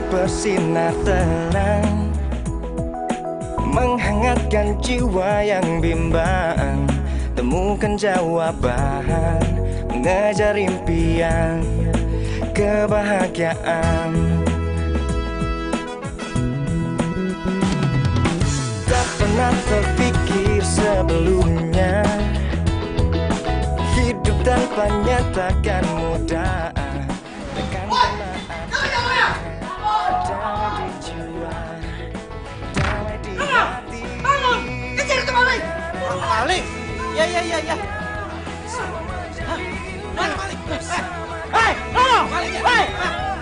bersinar terang, menghangatkan jiwa yang bimbang. Temukan jawaban, mengejar impian, kebahagiaan. Tak pernah terpikir sebelumnya, hidup tanpanya takkan mudah. Tekan damai di jiwa, damai di hati. Bangun! Kejar itu maling! Maling? Ya. Mana maling? Hei! Hei!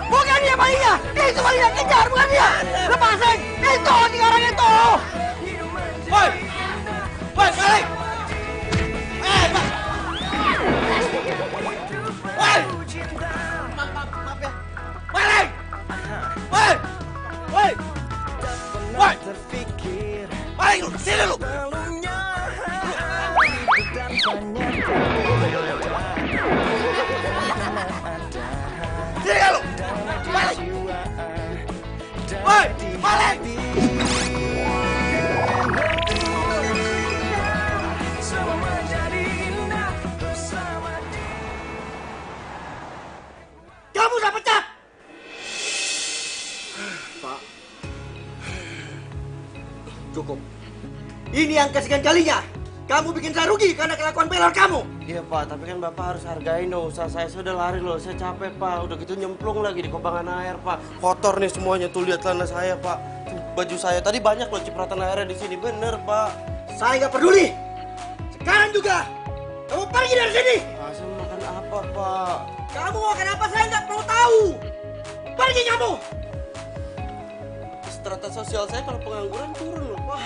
Bukan dia malingnya! Itu malingnya! Kejar! Bukan dia! Lepasin! Itu! Tiga orang itu! Woi! Woi, maling! Pak! Woi! Maaf ya. Maling! Woi! Woi! Woi! Maling lu! Sini lu! Sini lu! Maling! Woi! Maling! Kamu udah pecat! Pak. Cukup. Ini yang kesekian kalinya. Kamu bikin saya rugi karena kelakuan pelor kamu. Iya Pak, tapi kan Bapak harus hargain dong usaha saya. Sudah lari loh, saya capek Pak. Udah gitu nyemplung lagi di kobangan air Pak. Kotor nih semuanya, tuh lihat celana saya Pak. Baju saya tadi banyak loh cipratan airnya di sini, bener Pak. Saya nggak peduli. Sekarang juga kamu pergi dari sini. Saya makan apa Pak? Kamu mau makan apa saya nggak perlu tahu. Pergi kamu. Strata sosial saya kalau pengangguran turun loh Pak.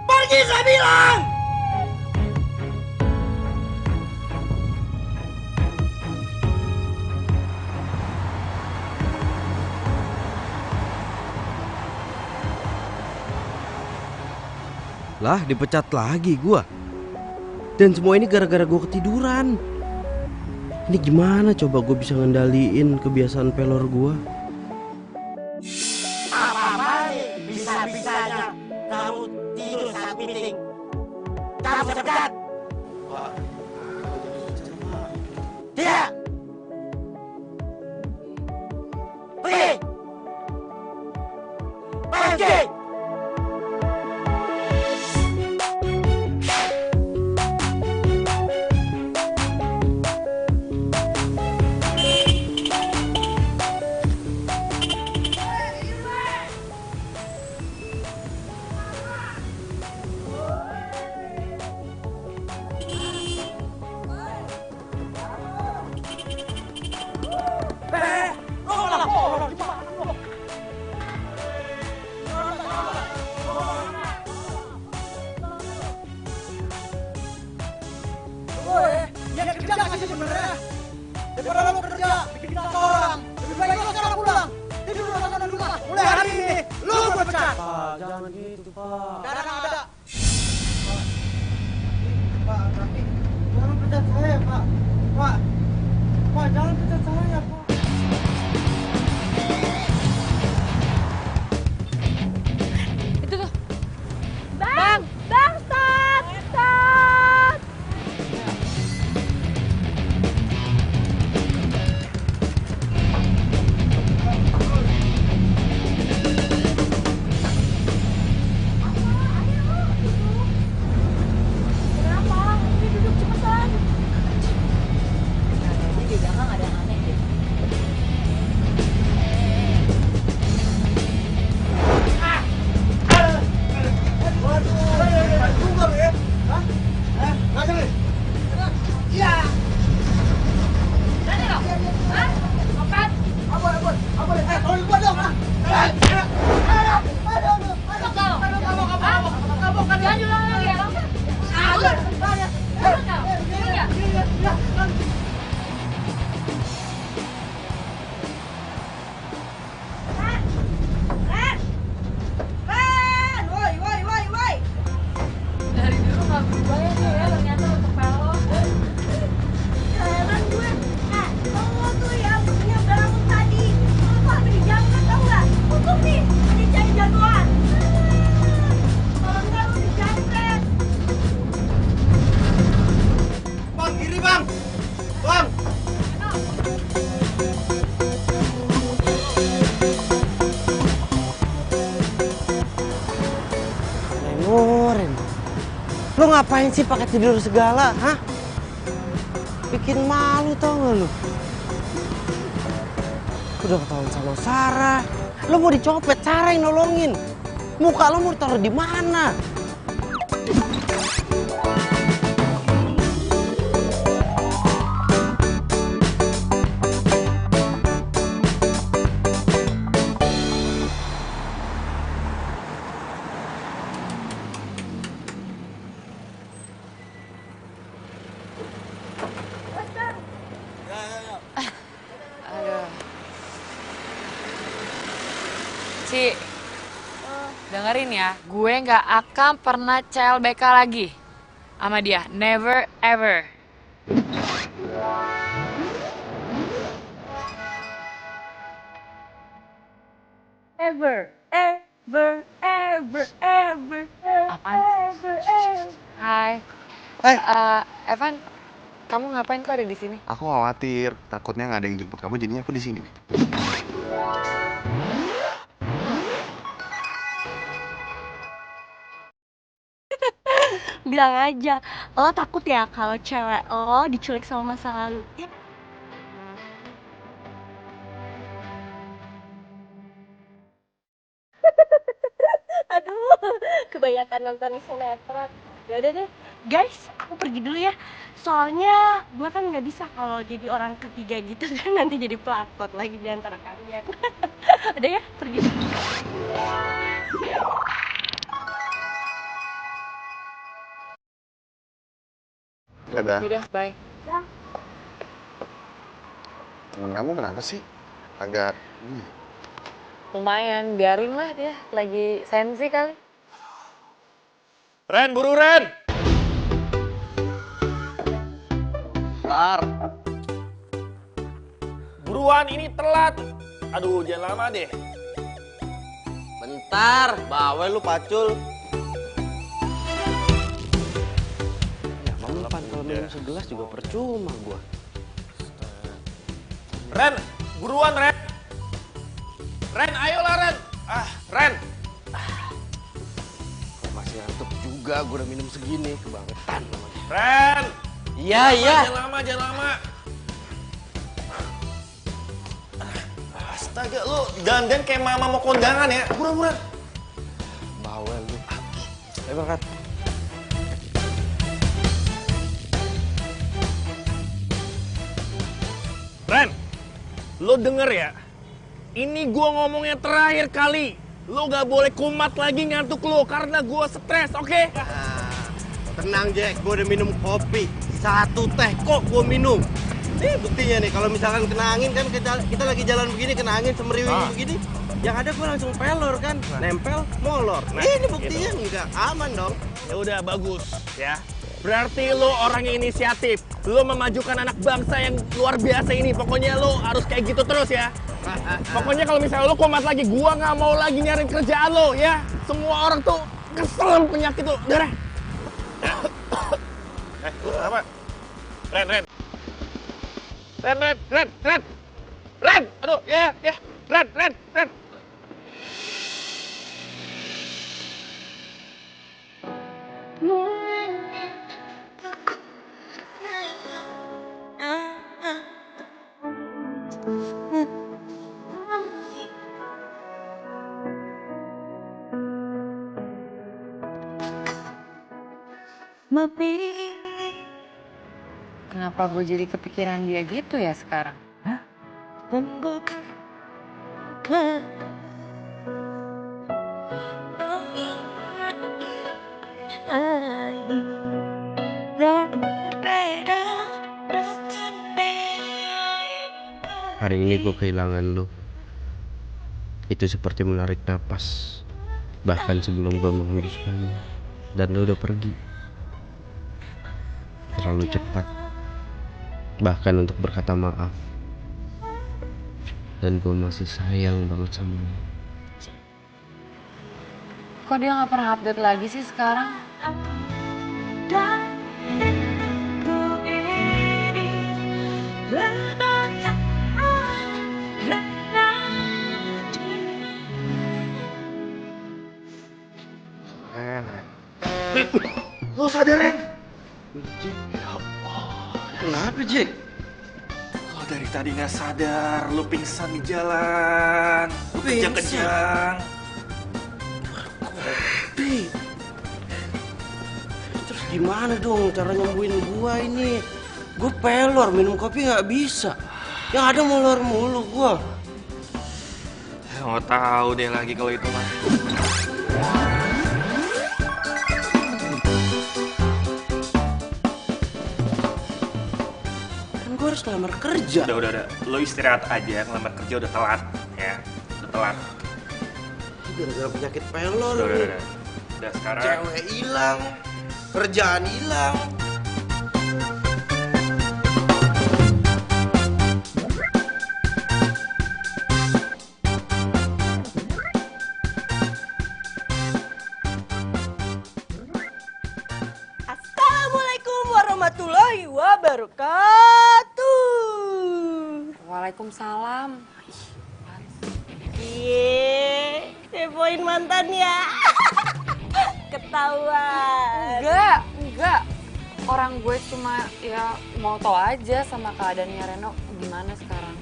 Pergi saya bilang. Lah, dipecat lagi gua. Dan semua ini gara-gara gua ketiduran. Ini gimana coba gua bisa ngendaliin kebiasaan pelor gua? Apa bisa-bisanya kamu tidur saat meeting? Kamu pecat! Pak, Tidak! Pergi! Pergi! Yang kerja nggak sih sebenarnya? Daripada lo kerja, bikin kita orang. Lebih baik lo sekarang pulang. Tidur lo sana di rumah. Mulai hari ini, lo gue pecat. Pak, jangan gitu Pak. Sekarang ada. Pak, tapi jangan pecat saya, Pak. Pak, jangan pecat saya, Pak. Itu tuh. Bang, stop! Stop! Kenapa? Ini duduk cepetan. Di belakang ada yang aneh deh. Lo ngapain sih pakai tidur segala, hah? Bikin malu tau gak lu? Udah ketahuan sama Sarah. Lo mau dicopet, Sarah yang nolongin. Muka lo mau ditaruh di mana? Aduh. Ci, dengerin ya, gue nggak akan pernah CLBK lagi sama dia, never ever. Ever, ever. Apaan sih? Hai. Hai. Evan, kamu ngapain kok ada di sini? Aku khawatir, takutnya nggak ada yang jemput kamu, jadinya aku di sini. Bilang aja, lo takut ya kalau cewek lo diculik sama masa lalu. Ya. Aduh, kebanyakan nonton sinetron. Ya udah deh, guys, aku pergi dulu ya. Soalnya gue kan nggak bisa kalau jadi orang ketiga gitu kan nanti jadi pelakor lagi di antara kalian. Udah ya, pergi. Dadah. Udah, bye. Temen kamu kenapa sih? Agak... Lumayan, biarin lah dia, lagi sensi kali. Ren, buru Ren! Tar. Buruan, ini telat. Aduh, jangan lama deh. Bentar, bawel lu pacul. Ya mempan kalau minum segelas juga percuma gua. Ren, buruan Ren! Ren, ayolah Ren! Ren! Masih ngantuk juga, gua udah minum segini, kebangetan namanya. Ren! Iya, iya. Jangan lama. Astaga, lu dandan kayak mama mau kondangan ya. Buruan. Bawel lu. Ayo berangkat. Ren, lu denger ya? Ini gua ngomongnya terakhir kali. Lu gak boleh kumat lagi ngantuk lu karena gua stres, oke? Tenang Jack, gua udah minum kopi. 1 teh kok gua minum. Nih buktinya nih, kalau misalkan kena angin kan kita lagi jalan begini, kena angin semeriwing begini. Yang ada gua langsung pelor kan, nempel, molor. Ini buktinya enggak aman dong. Ya udah bagus ya. Berarti lo orang yang inisiatif. Lo memajukan anak bangsa yang luar biasa ini. Pokoknya lo harus kayak gitu terus ya. Pokoknya kalau misalnya lo kumat lagi, gua nggak mau lagi nyariin kerjaan lo ya. Semua orang tuh kesel sama penyakit lo. Udah deh. Apa? Ren. Aduh, ya. Ren. Kenapa gue jadi kepikiran dia gitu ya sekarang? Hari ini gue kehilangan lu. Itu seperti menarik napas, bahkan sebelum gue menghembuskannya. Dan lu udah pergi terlalu cepat, bahkan untuk berkata maaf. Dan gue masih sayang banget sama lu. Kok dia nggak pernah update lagi sih sekarang? Lo sadar, Ren? Kenapa, Jack? Lo dari tadi nggak sadar, lo pingsan di jalan. Lo kejang-kejang. Kopi. Terus gimana dong cara nyembuhin gua ini? Gua pelor, minum kopi nggak bisa. Yang ada molor mulu gua. Ya, nggak tahu deh lagi kalau itu mah. Kan gua harus ngelamar kerja. Udah. Lo istirahat aja, ngelamar kerja udah telat. Ya, udah telat. Gara-gara penyakit pelor. Udah. Udah sekarang. Cewek hilang, kerjaan hilang. Assalamualaikum warahmatullahi wabarakatuh. Waalaikumsalam. Iya, kepoin mantan ya. Ketahuan. Enggak. Orang gue cuma ya mau tahu aja sama keadaannya Reno gimana sekarang.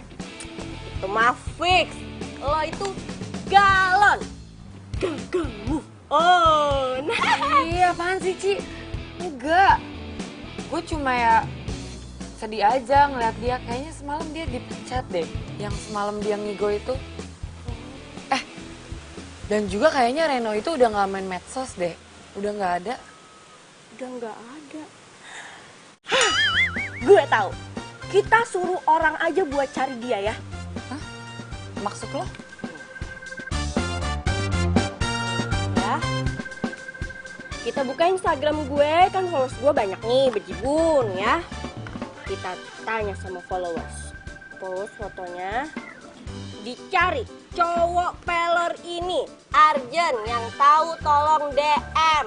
Itu mah fix. Lo itu galon. Gagal move on. Iya, apaan sih, Ci? Enggak. Gue cuma ya sedih aja ngeliat dia. Kayaknya semalam dia dipecat deh. Yang semalam dia ngigo itu. Dan juga kayaknya Reno itu udah gak main medsos deh. Udah gak ada. Udah nggak ada. Gue tahu. Kita suruh orang aja buat cari dia ya. Hah? Maksud lo? Ya. Kita buka Instagram gue, kan followers gue banyak nih, bejibun ya. Kita tanya sama followers. Post fotonya. Dicari cowok pelor ini. Arjen yang tahu tolong DM.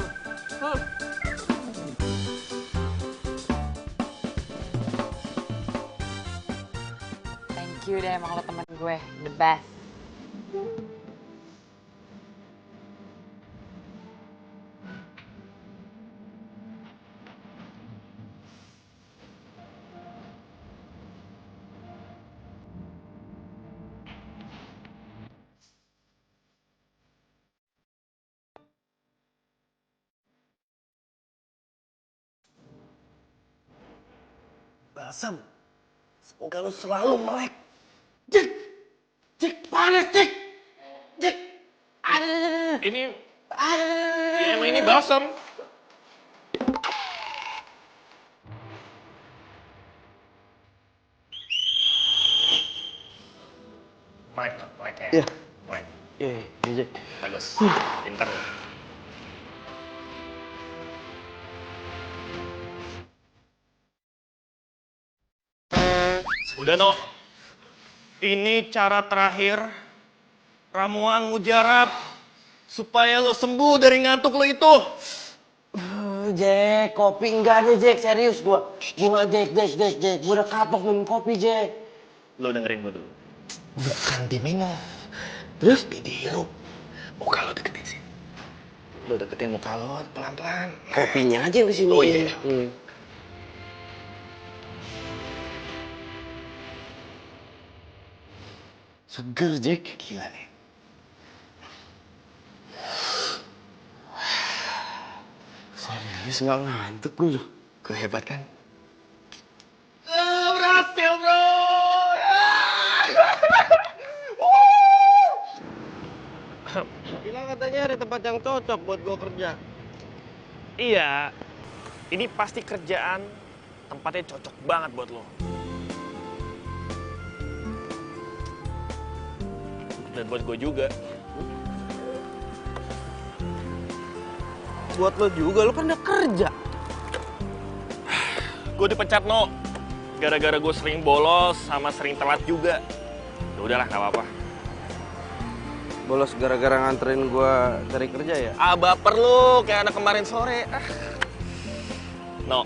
Thank you deh, emang lo temen gue. The best. Basam, semoga lu selalu melek. Jack, panas, Jack. Ini, ya emang ini balsam. Mike ya? Iya. Mike. Iya, Jack. Bagus, pintar. Udah, No. Ini cara terakhir ramuan mujarab supaya lo sembuh dari ngantuk lo itu. Jack, kopi enggak deh, Jack. Serius gua. Jack. Gua udah kapok minum kopi, Jack. Lo dengerin gue dulu. Bukan diminum. Terus? Dihirup. Muka lo deketin sini. Lo deketin muka lo pelan-pelan. Kopinya aja yang kesini. Oh iya. Seger, Jack. Gila nih. Serius nggak ngantuk gue loh. Gue hebat kan? Berhasil, bro! Bilang katanya ada tempat yang cocok buat gue kerja. Iya, ini pasti kerjaan tempatnya cocok banget buat lo. Dan buat gue juga. Buat lo juga, lo kan udah kerja. Gue dipecat, No. Gara-gara gue sering bolos sama sering telat juga. Ya udahlah, gak apa-apa. Bolos gara-gara nganterin gue cari kerja ya? Ah, baper lu, kayak anak kemarin sore. No,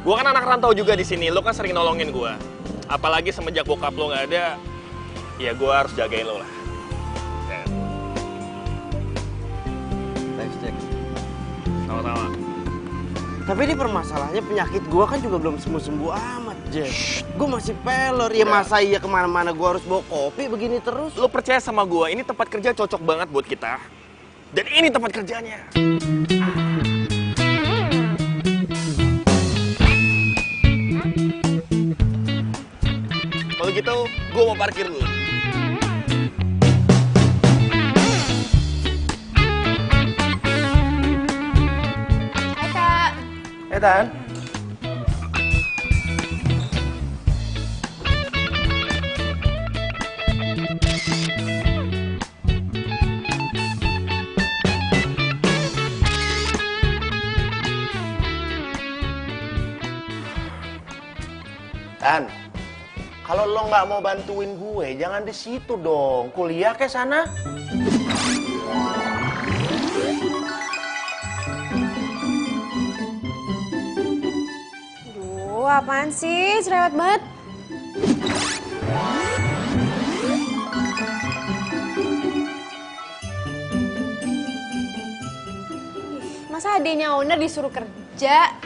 gue kan anak rantau juga di sini. Lo kan sering nolongin gue. Apalagi semenjak bokap lo nggak ada, ya gue harus jagain lo lah. Thanks, Jack. Sama-sama. Tapi ini permasalahannya penyakit gua kan juga belum sembuh-sembuh amat, Jack. Gua masih pelor, ya masa iya kemana-mana gua harus bawa kopi begini terus? Lo percaya sama gua, ini tempat kerja cocok banget buat kita. Dan ini tempat kerjanya. Kalau gitu, gua mau parkir dulu. Hai Kak. Tan. Dan, kalau lo nggak mau bantuin gue, jangan di situ dong. Kuliah ke sana. Duh, apaan sih? Cerewet banget. Masa adenya owner disuruh kerja?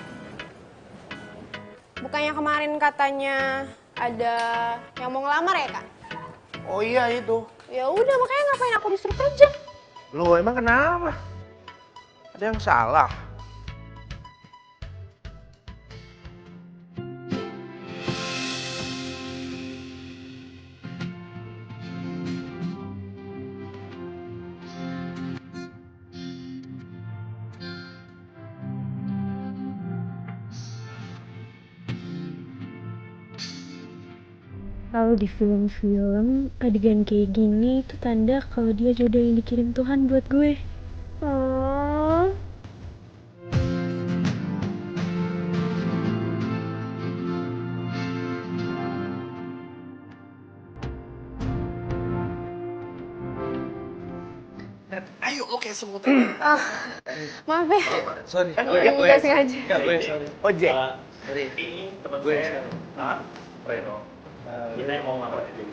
Bukannya kemarin katanya ada yang mau ngelamar ya, Kak? Oh iya itu. Ya udah, makanya ngapain aku disuruh kerja? Lo emang kenapa? Ada yang salah? Kalau di film-film, adegan kayak gini itu tanda kalau dia jodoh yang dikirim Tuhan buat gue. Oh. Ayo lo kayak semut. Maaf ya. Sorry. Nggak sengaja. Oh Jack. Ini teman gue. Reno. Kita yang mau ngelamar dia.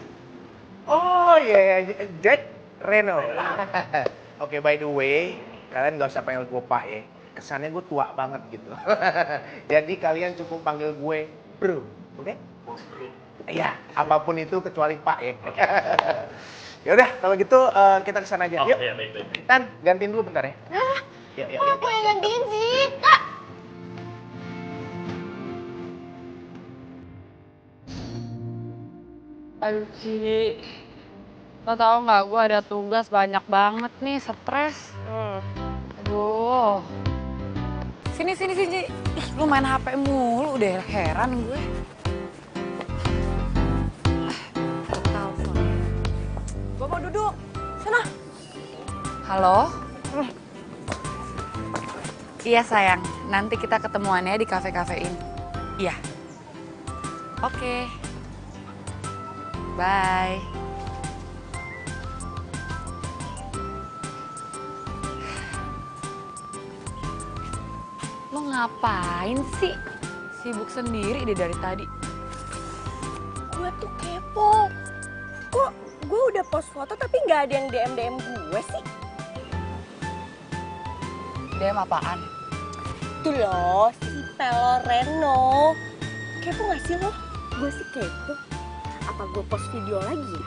Oh iya, Jack Reno. Oke, by the way, kalian gak usah panggil gue Pak ya. Kesannya gue tua banget gitu. Jadi kalian cukup panggil gue Bro, oke? Iya, apapun itu kecuali Pak ya. Ya udah, kalau gitu kita kesana aja. Yuk. Iya, baik. Tan, gantiin dulu bentar ya. Yuk. Aku yang gantiin sih, Kak. Aduh Ci, lo tau gak gue ada tugas banyak banget nih, stres. Aduh. Sini Ci. Ih, lu main HP mulu, udah heran gue. Telepon. Gue mau duduk. Sana. Halo? Iya sayang, nanti kita ketemuannya di kafe-kafe ini. Iya. Oke. Bye. Lo ngapain sih? Sibuk sendiri deh dari tadi. Gue tuh kepo. Kok gue udah post foto tapi nggak ada yang DM gue sih? DM apaan? Tuh loh, si Pelor Reno. Kepo gak sih lo? Gue sih kepo. Apa gue post video lagi ya?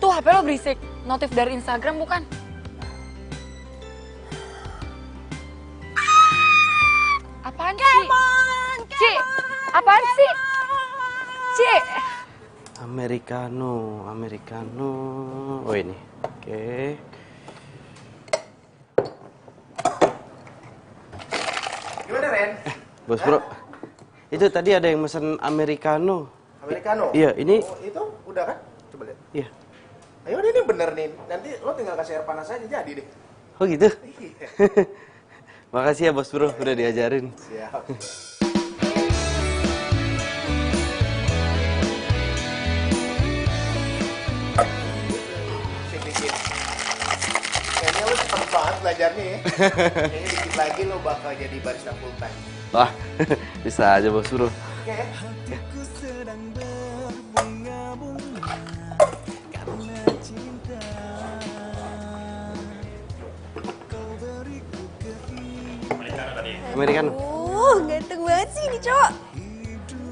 Tuh HP lo berisik. Notif dari Instagram bukan? Apaan sih? Ci, apaan sih? Ci. Americano. Oh ini, oke. Gimana Ren? Bos Bro, itu tadi ada yang mesen Americano. Americano? Iya, ini. Oh, itu udah kan? Coba lihat. Iya. Ayo ini bener nih. Nanti lo tinggal kasih air panas aja jadi deh. Oh gitu? Iya. Makasih ya Bos Bro, udah diajarin. Siap. Sini. Kayaknya lo cepet banget belajarnya ya. Kayaknya dikit lagi lo bakal jadi barista full time. Wah, bisa aja Bos Bro. Oke. Hatiku sedang berbunga-bunga karena cinta. Kau beriku keindahan. Americano. Ganteng banget sih ini cowok.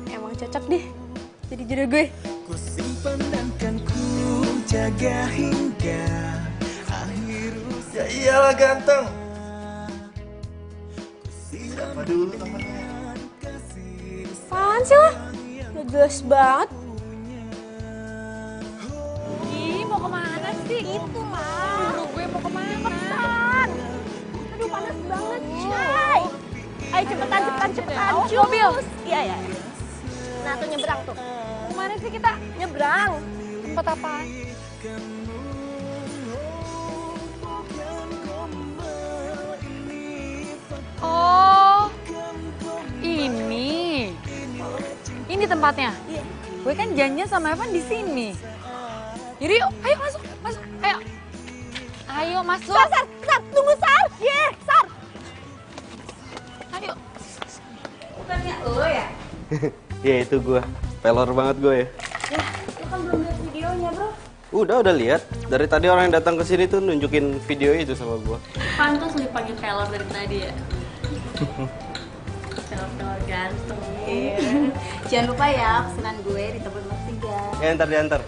Emang cocok deh jadi jodoh gue. Ku simpan dan kan ku jaga hingga akhir usia. Ya iyalah ganteng. Apa dulu temennya? Apaan sih lo? Gak jelas banget. Ih, mau kemana sih? Itu lah. Buru gue mau kemana? Cepetan. Aduh panas banget, Chay. Ayo cepetan. Awas Cus. mobil. Iya. Nah tuh nyebrang tuh. Kemana sih kita? Nyebrang. Tempat apaan? Oh, ini. Ini tempatnya. Iya. Gue kan janjian sama Evan di sini. Jadi yuk, ayo masuk, ayo. Ayo masuk. Sar, tunggu Sar. Sar. Ayo. Bukannya lo ya? Ya itu gue, pelor banget gue ya. Ya, lo kan belum lihat videonya bro. Udah lihat. Dari tadi orang yang datang ke sini tuh nunjukin video itu sama gue. Pantas lu dipanggil pelor dari tadi ya. Pelor ganteng. Jangan lupa ya pesanan gue di tempat nomor 3. Ya ntar diantar.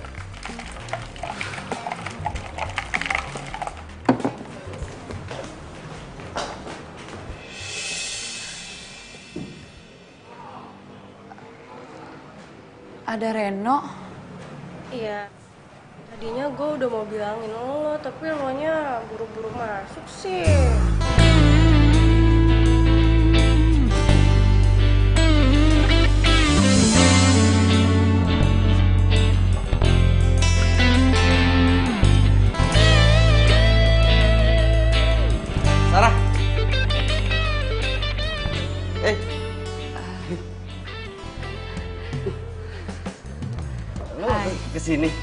Ada Reno. Iya. Tadinya gue udah mau bilangin lo, tapi lo nya buru-buru masuk sih. Sarah. Lo kesini?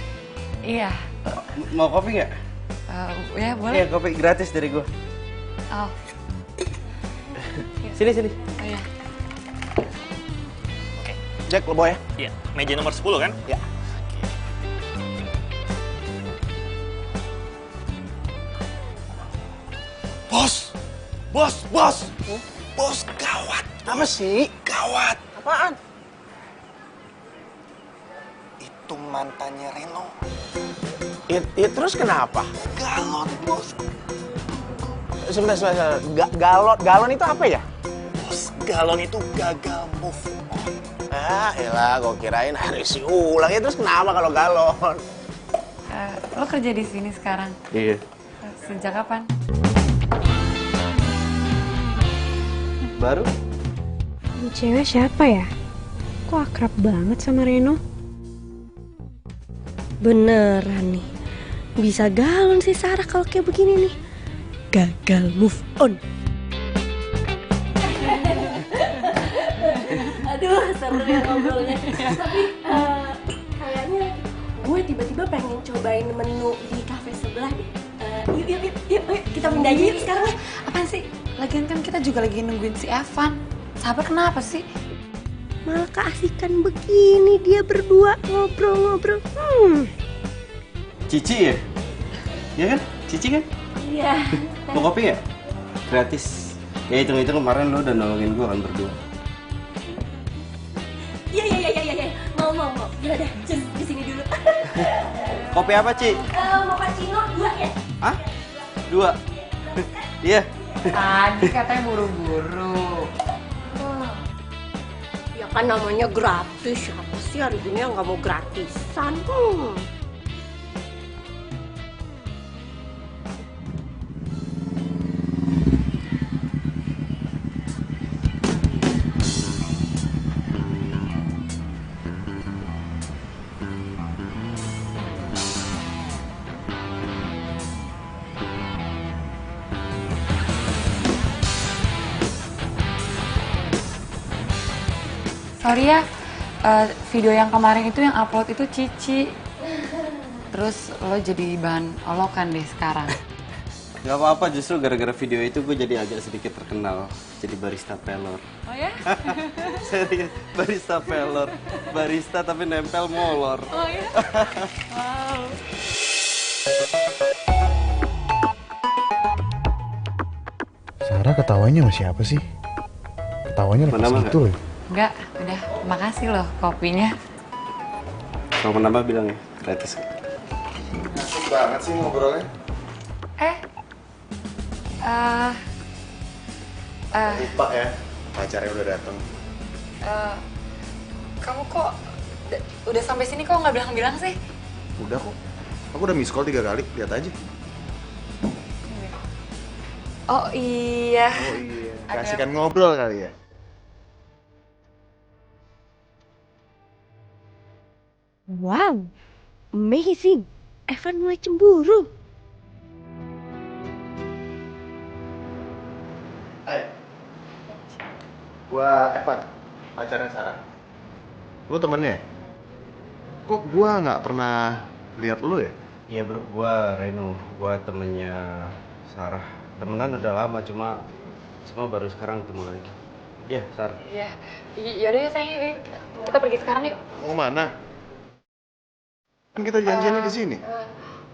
Iya. Mau kopi nggak? Ya boleh. Iya, kopi gratis dari gue. Oh. Sini. Oh iya. Jack, lo bawa ya? Iya. Meja nomor 10 kan? Iya. Bos! Bos, gawat! Apa sih? Gawat! Apaan? Itu mantannya Reno. Ya terus kenapa? Galon, bos. Sebentar. Galon itu apa ya? Bos, galon itu gagal move on. Ah, elah, gue kirain hari si ulang. Ya terus kenapa kalau galon? Lo kerja di sini sekarang? Iya. Sejak kapan? Baru? Ini cewek siapa ya? Kok akrab banget sama Reno? Beneran nih. Bisa galon sih Sarah kalau kayak begini nih. Gagal move on. Aduh, seru ya ngobrolnya. Tapi kayaknya gue tiba-tiba pengen cobain menu di kafe sebelah deh. Yuk, kita pindah aja yuk sekarang. Apaan sih? Lagian kan kita juga lagi nungguin si Evan. Sabar kenapa sih? Malah keasikan begini dia berdua ngobrol-ngobrol. Cici ya? Iya kan? Cici kan? Iya. Mau kopi nggak? Gratis. Ya hitung-hitung kemarin lo udah nolongin gue kan berdua. Iya. Mau. Yaudah, just di sini dulu. Kopi apa, Ci? Mau cappuccino 2 ya? Hah? 2? Iya. Tadi katanya buru-buru. Ya kan namanya gratis, siapa sih hari ini yang nggak mau gratisan? Sorry ya, video yang kemarin itu yang upload itu Cici. Terus lo jadi bahan olokan deh sekarang. Gak apa-apa, justru gara-gara video itu gue jadi agak sedikit terkenal. Jadi barista pelor. Oh ya? Serius, barista pelor. Barista tapi nempel molor. Oh ya? Wow. Sarah ketawanya sama siapa sih? ketawanya lepas Menambah gitu loh. Enggak, udah. Makasih loh kopinya. Mau menambah bilang ya, gratis. Asik banget sih ngobrolnya. Lupa ya, pacarnya udah datang. Kamu kok udah sampai sini kok nggak bilang-bilang sih? Udah kok. Aku udah miss call 3 kali, lihat aja. Oh iya. Oh iya, kasihkan ngobrol kali ya. Wow, amazing. Evan mulai cemburu. Hai. Gua Evan, pacarnya Sarah. Lu temennya? Kok gua nggak pernah lihat lu ya? Iya bro, gua Reno, gua temennya Sarah. Temenan udah lama, cuma baru sekarang ketemu lagi. Iya, Sarah. Iya. Yaudah ya sayang, kita pergi sekarang yuk. Mau mana? Kan kita janjiannya di sini.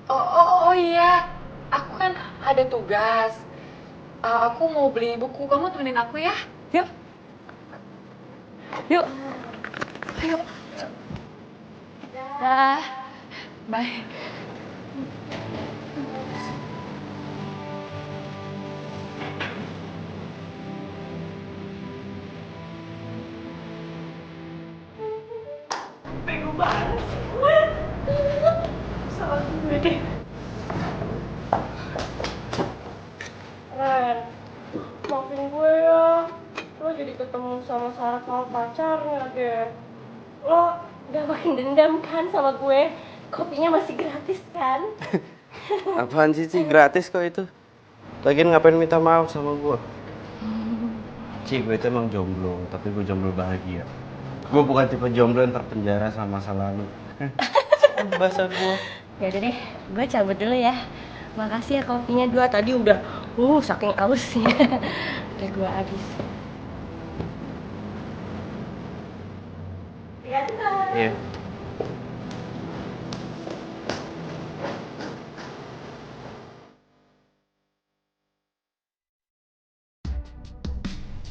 Oh iya, aku kan ada tugas. Aku mau beli buku, kamu temenin aku ya? Yuk. Yuk. Ayo. Dah. Bye. Bego banget sih gue. Salah gue deh. Ren, maafin gue ya. Lo jadi ketemu sama Sarah sama pacarnya deh. Lo udah makin dendam kan sama gue? Kopinya masih gratis kan? Apaan sih, gratis kok itu. Lagian ngapain minta maaf sama gua? Ci, gue itu emang jomblo, tapi gue jomblo bahagia. Gue bukan tipe jomblo yang terpenjara sama masa lalu. Bahasa gua. Ya udah deh, gue cabut dulu ya. Makasih ya kopinya 2, tadi udah saking ausnya. Udah gue habis. Iya.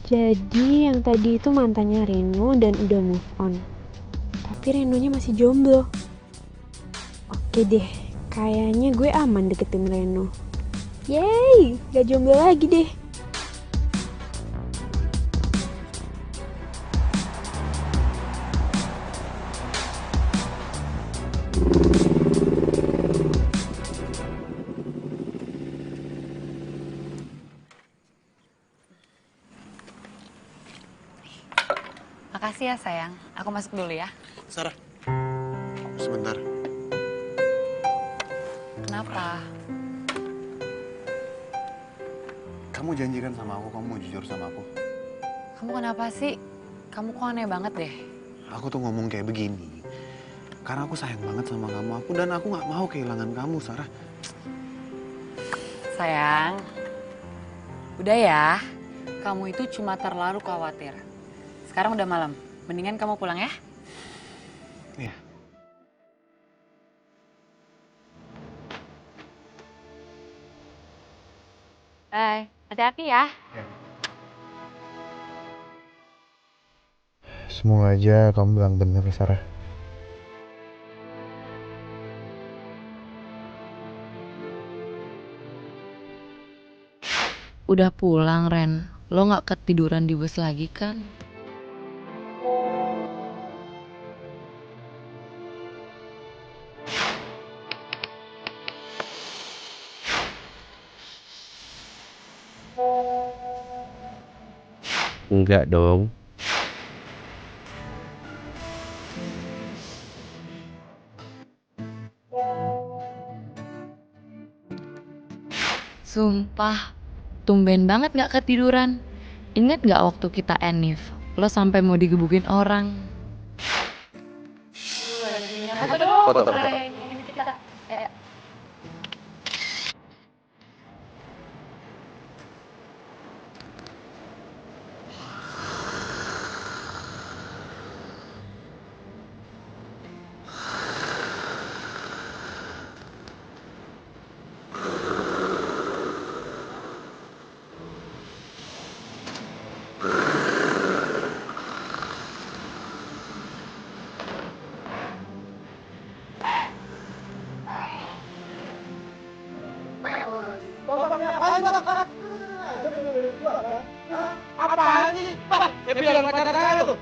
Jadi yang tadi itu mantannya Reno dan udah move on. Tapi Renonya masih jomblo. Oke deh, kayaknya gue aman deketin Reno. Yeay, gak jomblo lagi deh. Makasih ya sayang, aku masuk dulu ya. Sarah, sebentar. Kenapa? Kamu janjikan sama aku, kamu mau jujur sama aku. Kamu kenapa sih? Kamu kok aneh banget deh. Aku tuh ngomong kayak begini karena aku sayang banget sama kamu. Dan aku nggak mau kehilangan kamu, Sarah. Sayang, udah ya. Kamu itu cuma terlalu khawatir. Sekarang udah malam, mendingan kamu pulang ya. Iya. Bye, hati-hati ya. Semoga aja kamu bilang bener, Sarah. Udah pulang, Ren. Lo gak ketiduran di bus lagi kan? Enggak dong. Sumpah, tumben banget gak ketiduran. Ingat gak waktu kita enif? Lo sampai mau digebukin orang. Foto. Apaan sih? Ya biar kata-kata tuh.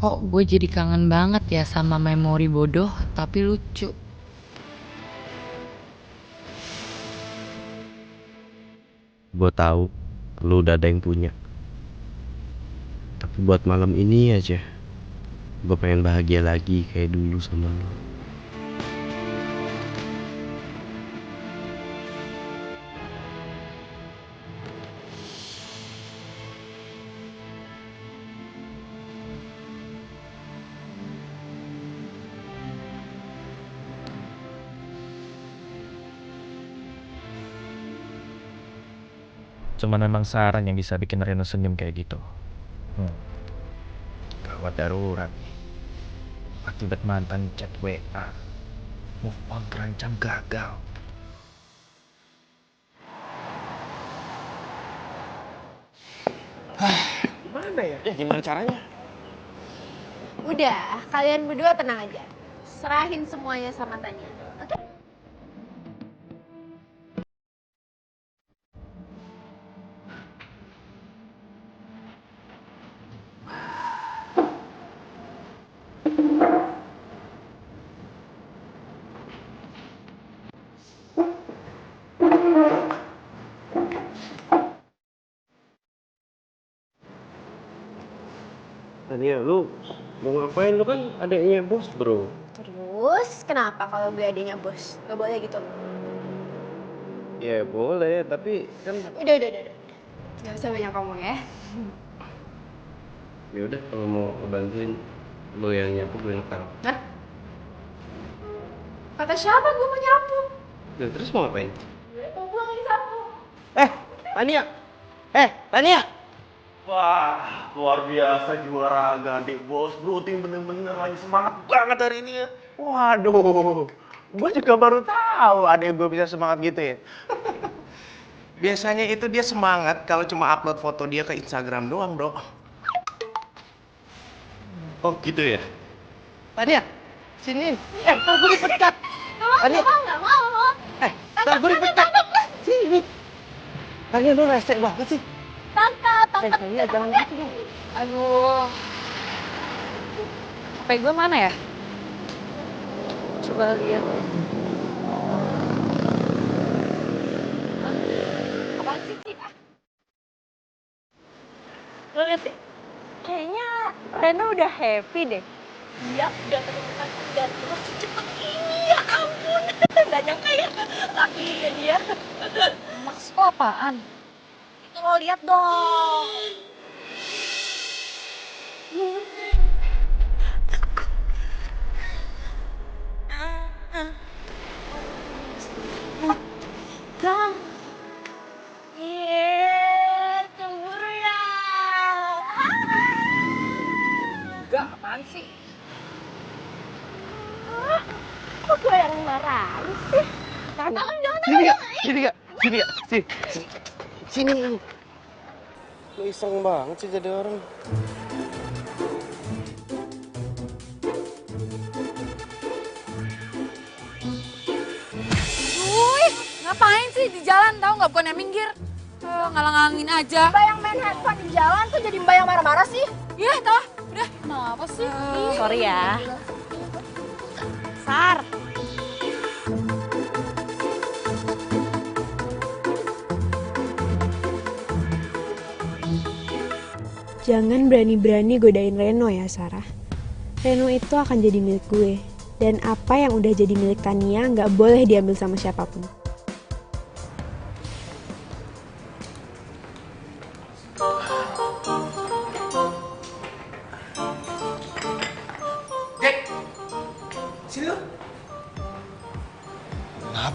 Kok gue jadi kangen banget ya sama memori bodoh tapi lucu. Gue tahu lu udah ada yang punya. Tapi buat malam ini aja, gue pengen bahagia lagi kayak dulu sama lu. Cuman memang Saran yang bisa bikin Reno senyum kayak gitu. Gawat darurat. Akibat mantan chat WA. Move on terancam gagal. Gimana ya? Ya gimana caranya? Udah, kalian berdua tenang aja. Serahin semuanya sama Tania. Oke? Tania, lu mau ngapain? Lu kan adiknya bos, bro. Terus, kenapa kalau gue adanya bos? Gak boleh gitu. Ya boleh, tapi kan Udah. Gak usah banyak ngomong ya. ya udah kalau mau bantuin lu yang nyapu, gue yang taruh. Hah? Kata siapa gue mau nyapu? Nah, terus mau ngapain? Gue lagi sapu. Tania! Tania! Wah, luar biasa juara adik bos. Bro, tim bener-bener lagi semangat banget hari ini ya. Waduh, gue juga baru tahu adek gue bisa semangat gitu ya. Biasanya itu dia semangat kalau cuma upload foto dia ke Instagram doang, bro. Oh gitu ya? Tania, sini. Ntar gue dipecat. Tania, Gak mau. ntar gue dipecat. Sini. Tania, lu resek banget sih. Tangkap. Tania, jangan gitu dong. Aduh. HP gue mana ya? Coba lihat. Apaan sih? Lo lihat deh. Kayaknya Reno udah happy deh. Dia udah temukan dan terus cepet ini, ya ampun. Gak nyangka ya, lakinya dia. Maksud lo apaan? Itu lo lihat dong. Bang. Cemburu ya. Enggak, apaan sih? Kok gue yang marah sih? Jangan. Sini. Sini. Lu iseng banget sih jadi orang. Wih, ngapain sih di jalan tau nggak, bukannya minggir? Ngalang-ngalangin aja. Mbak yang main handphone di jalan tuh jadi mbak yang marah-marah sih. Iya, tau. Udah, kenapa sih? Sorry ya. Sar. Jangan berani-berani godain Reno ya, Sarah. Reno itu akan jadi milik gue. Dan apa yang udah jadi milik Tania nggak boleh diambil sama siapapun.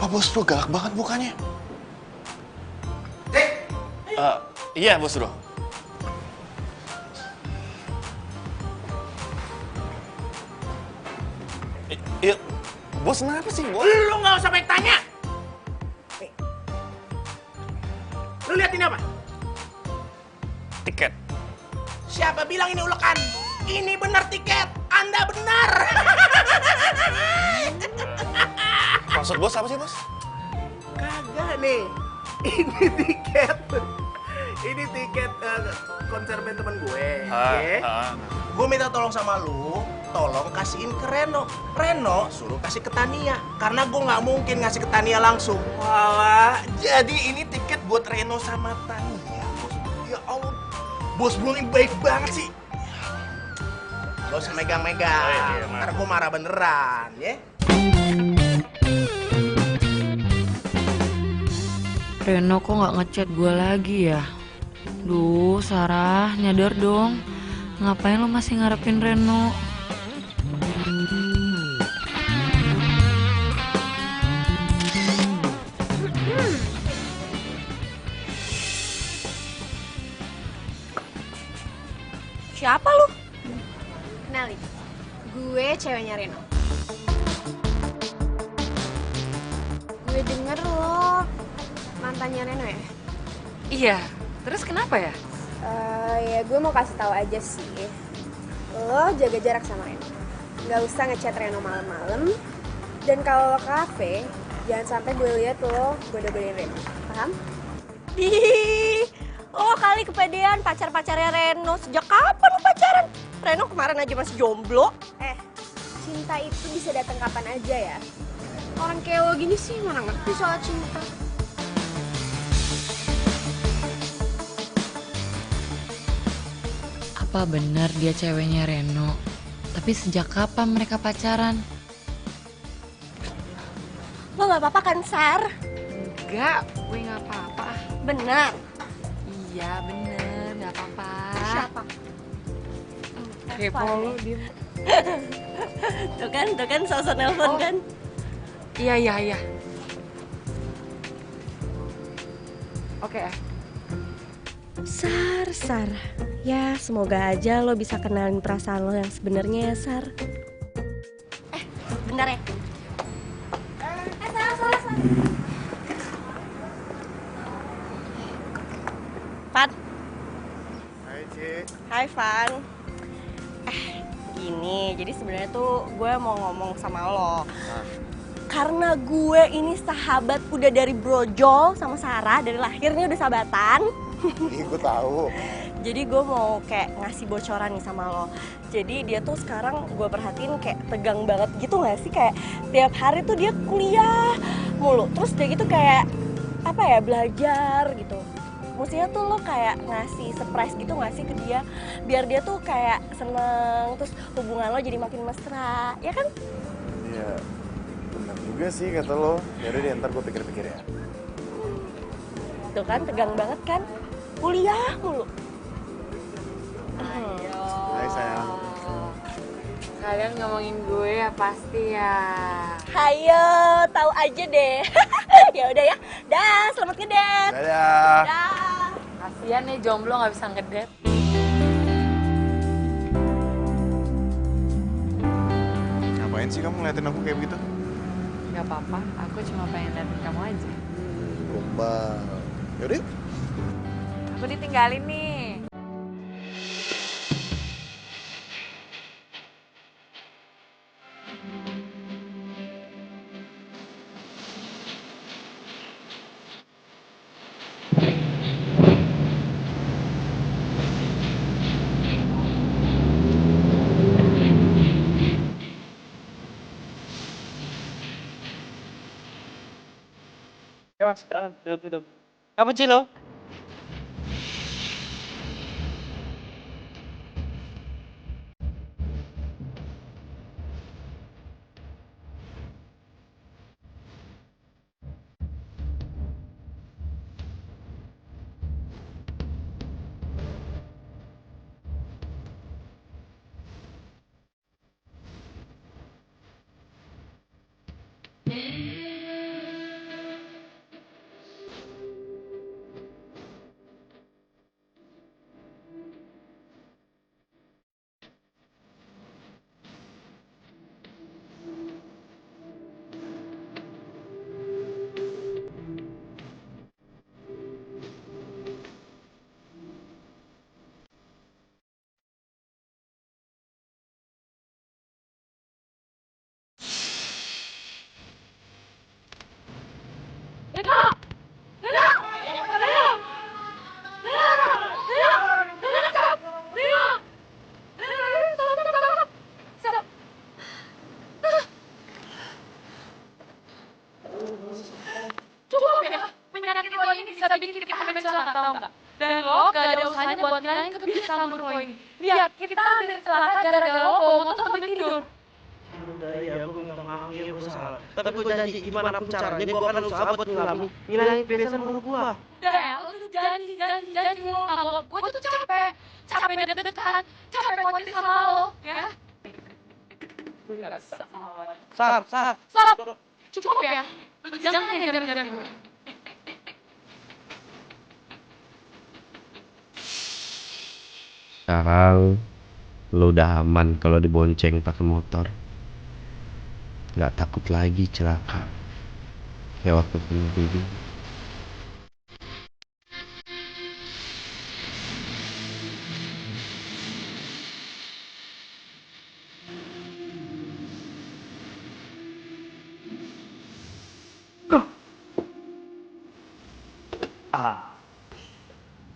bos bro, galak banget mukanya. Iya bos bro. Iya, bos kenapa sih bos? Lu nggak usah banyak tanya. Nih. Lu lihat ini apa? Tiket. Siapa bilang ini ulekan? Ini benar tiket. Anda benar. Maksud bos apa sih bos? Kagak nih. Ini tiket. Ini tiket konser band temen gue. Gue minta tolong sama lu, tolong kasihin ke Reno. Reno suruh kasih ke Tania, karena gue nggak mungkin ngasih ke Tania langsung. Wah, jadi ini tiket buat Reno sama Tania, bos. Ya Allah, bos bro ini baik banget sih. Gak usah megang-megang, ntar gue marah beneran, ya. Reno kok nggak ngechat gue lagi ya? Duh, Sarah, nyadar dong. Ngapain lo masih ngarepin Reno? Siapa lu? Kenalin, gue ceweknya Reno. Gue denger lo mantannya Reno ya? Iya, terus kenapa ya? Ya gue mau kasih tahu aja sih. Lo jaga jarak sama Reno. Gak usah ngechat Reno malam-malam. Dan kalau lo ke kafe, jangan sampai gue lihat lo goda-godain Reno. Paham? Ih, lo kali kepedean pacar-pacarnya Reno. Sejak kapan lo pacaran? Reno kemarin aja masih jomblo. Cinta itu bisa datang kapan aja ya. Orang kayak lo gini sih mana ngerti soal cinta. Apa benar dia ceweknya Reno? Tapi sejak kapan mereka pacaran? Lo gak apa-apa kan, Sar? Enggak, gue gak apa-apa. Benar. Iya, bener, gak apa-apa. Siapa? Kepo lo, diem. Tuh kan, sosok nelpon kan? Iya. Oke. Sar. Ya, semoga aja lo bisa kenalin perasaan lo yang sebenarnya ya, Sar. Bentar ya. Sar. Van. Hai Ci. Hai, Van. Gini, jadi sebenarnya tuh gue mau ngomong sama lo. Karena gue ini sahabat udah dari brojol sama Sarah, dari lahirnya udah sahabatan. Ini gue tahu. Jadi gue mau kayak ngasih bocoran nih sama lo. Jadi dia tuh sekarang gue perhatiin kayak tegang banget gitu gak sih? Kayak tiap hari tuh dia kuliah mulu. Terus dia gitu kayak apa ya, belajar gitu. Maksudnya tuh lo kayak ngasih surprise gitu gak sih ke dia? Biar dia tuh kayak seneng, terus hubungan lo jadi makin mesra, ya kan? Iya, benar juga sih kata lo. Yaudah deh, ntar gue pikir-pikir ya. Tuh kan, tegang banget kan? Kuliah mulu. Hai sayang. Kalian ngomongin gue ya pasti ya. Hayo, tahu aja deh. Ya udah ya. Dah, selamat ngedate. Dadah. Dah. Kasian nih jomblo nggak bisa ngedate. Ngapain sih kamu ngeliatin aku kayak begitu? Gak apa-apa, aku cuma pengen liatin kamu aja. Gombal. Yaudah yuk. Aku ditinggalin nih. Ya mas, duduk. Kamu Cilo? lo gak ada usahanya buat ngilangin kebiasaan buruk lo ini. Lihat, kita hampir celaka gara-gara lo bawa motor sampai tidur. Udah ya, gue minta maaf ya, gue salah. Tapi gue janji gimana pun caranya gue akan usaha buat ngilangin kebiasaan buruk gue. Udah ya, lo tuh janji lo kalau gue tuh capek deket-deketan, capek khawatir sama lo, ya. Gue gak bisa sama lo. Sarap, cukup ya. Jangan ngejar-ngejar gue. Sekarang lo udah aman kalau dibonceng pakai motor. Nggak takut lagi celaka kayak waktu dulu.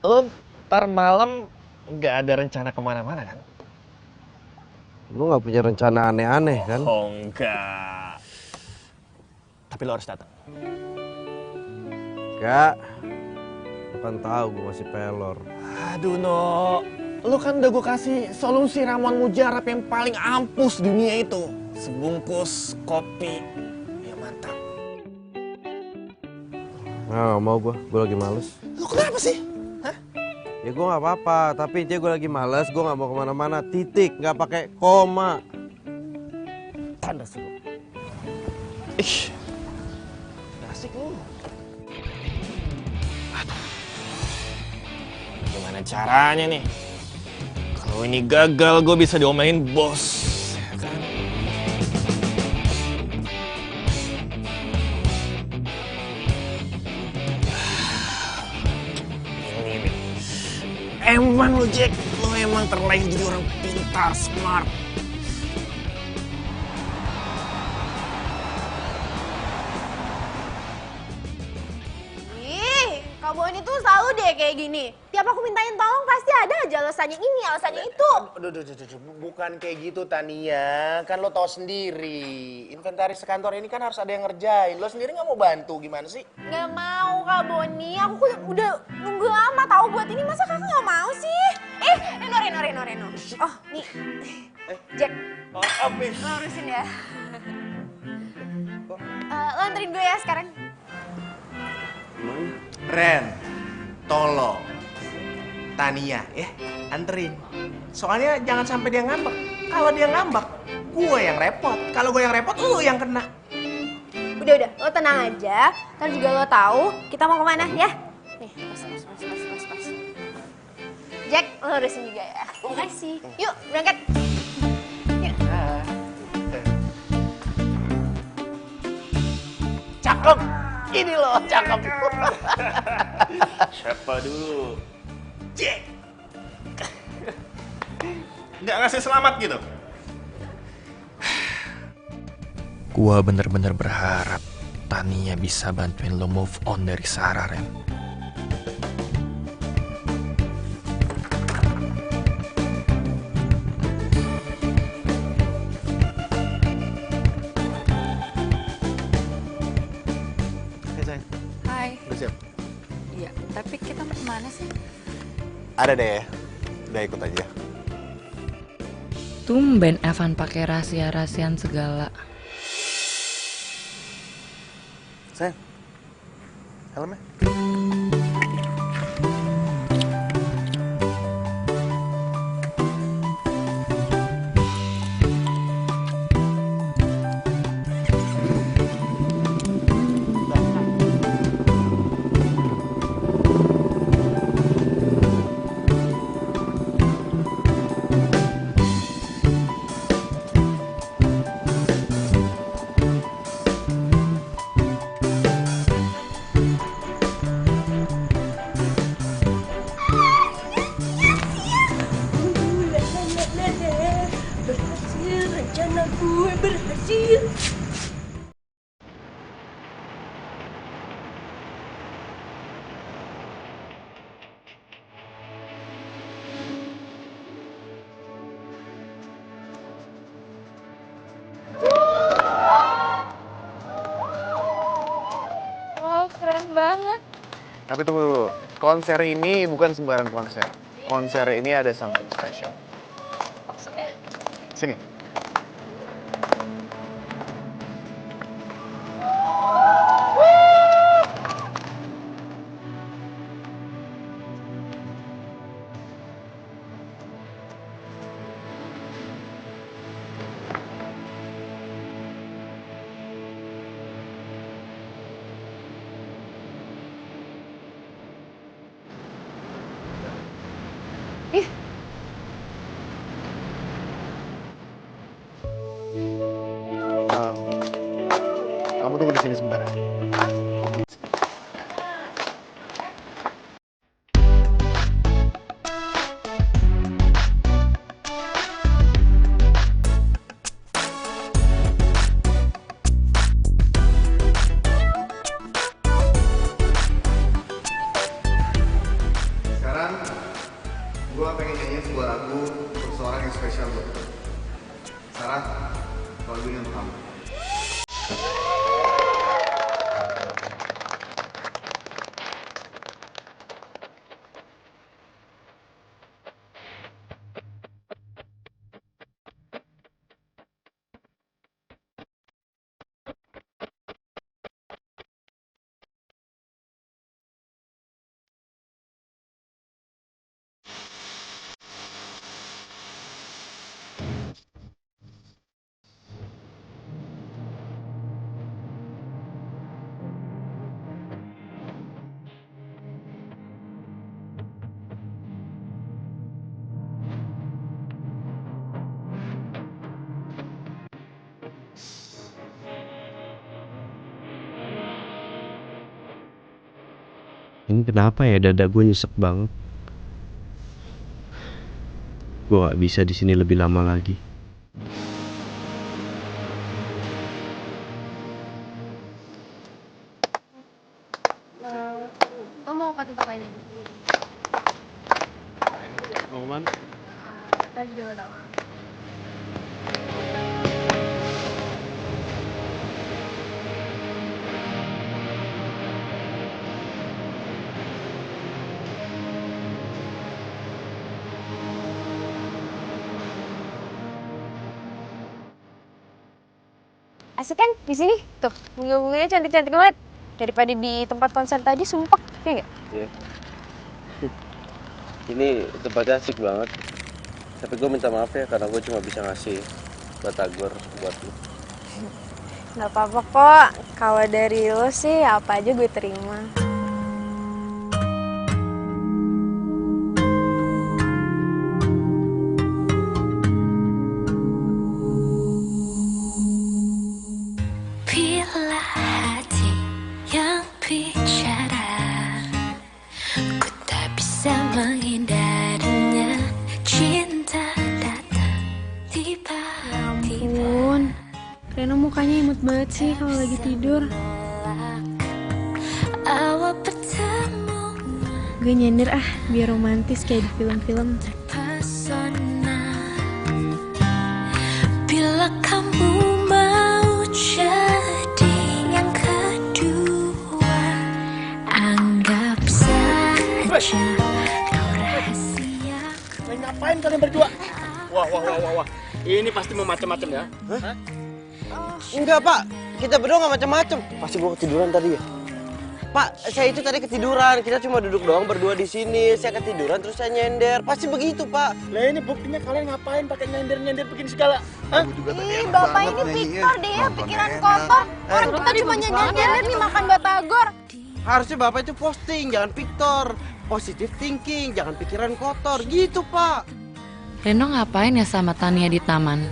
Lo ntar malam nggak ada rencana kemana-mana kan? Lo nggak punya rencana aneh-aneh kan? Oh enggak. Tapi lo harus datang. Enggak. Lo kan tahu gue masih pelor. Aduh No, lo kan udah gue kasih solusi ramuan mujarab yang paling ampuh di dunia itu. Sebungkus kopi. Ya mantap. Nah, mau gue lagi males. Lo kenapa sih? Hah? Ya gue nggak apa-apa, tapi intinya gue lagi males, gue nggak mau kemana-mana, titik, nggak pakai koma. Tanda suruh. Ih, asik lu. Aduh. Gimana caranya nih? Kalau ini gagal, gue bisa diomelin bos. Ya kan? Emang lo Jack, lo emang terlahir jadi orang pintar, smart. Ih, Kak Boni tuh selalu deh kayak gini. Tiap aku mintain tolong pasti ada aja alasannya ini, alasannya itu. Aduh, bukan kayak gitu Tania. Kan lo tau sendiri, inventaris sekantor ini kan harus ada yang ngerjain. Lo sendiri nggak mau bantu, gimana sih? Nggak mau Kak Boni, aku udah nunggu lama tahu buat ini, masa kakak nggak mau sih? Reno. Oh, nih. Jack, Oh, habis. lo urusin ya. Lo anterin gue ya sekarang. Ren, tolong. Tania, ya, anterin. Soalnya jangan sampai dia ngambek. Kalau dia ngambek, gue yang repot. Kalau gue yang repot, lo yang kena. Udah, lo tenang aja. Ntar juga lo tahu kita mau kemana ya. Nih, pas. Jack, lo urusin juga ya. Makasih. Yuk, berangkat. Yuk. Cakep. Ini loh, cakep. Siapa dulu? Jack. Nggak ngasih selamat gitu? Gua bener-bener berharap Tania bisa bantuin lo move on dari Sarah, Ren. Hai. Udah siap? Iya, tapi kita mau kemana sih? Ada deh, udah ikut aja. Tumben Evan pakai rahasia-rahasian segala. Sayang, helmnya. Berhasil, rencana gue berhasil. Wow, keren banget. Tapi tunggu dulu, konser ini bukan sembarang konser. Konser ini ada something special. Maksudnya? Sini. Ih, Kamu tunggu di sini sebentar ya. Sekarang gue pengen nyanyiin sebuah lagu untuk seorang yang spesial buat gue. Sarah, lagu ini untuk kamu. Ini kenapa ya dada gue nyesek banget? Gue gak bisa di sini lebih lama lagi. lo mau ke tempat ini? Mau kemana? Tadi juga gak tahu. Asik kan di sini? Tuh, bunga-bunganya cantik-cantik banget. Daripada di tempat konser tadi sumpek, ya nggak? Iya. Ini tempatnya asik banget. Tapi gue minta maaf ya karena gue cuma bisa ngasih batagor buat lu. Nggak apa-apa kok. Kalau dari lo sih apa aja gue terima. Bila hati yang bicara, ku tak bisa menghindarinya. Cinta datang tiba-tiba. Ampun, Reno mukanya imut banget sih kalau lagi tidur. Awal bertemu Gue nyender biar romantis kayak di film-film. terpesona. Bila kamu mau jadi yang kedua, anggap saja kau rahasia. Ngapain kalian berdua? Wah. Ini pasti mau macam-macam ya? Hah? Enggak, Pak. Kita berdua nggak macam-macam. Pasti gua ketiduran tadi ya. Pak, saya itu tadi ketiduran. Kita cuma duduk doang berdua di sini. Saya ketiduran terus saya nyender. Pasti begitu, Pak. Lah ini buktinya kalian ngapain pakai nyender-nyender begini segala? Hah? Ih, bapak ini Victor deh ya, pikiran kotor. Orang kita cuma nyender-nyender nih makan batagor. Harusnya Bapak itu posting, jangan Victor. Positive thinking, jangan pikiran kotor. Gitu, Pak. Reno ngapain ya sama Tania di taman?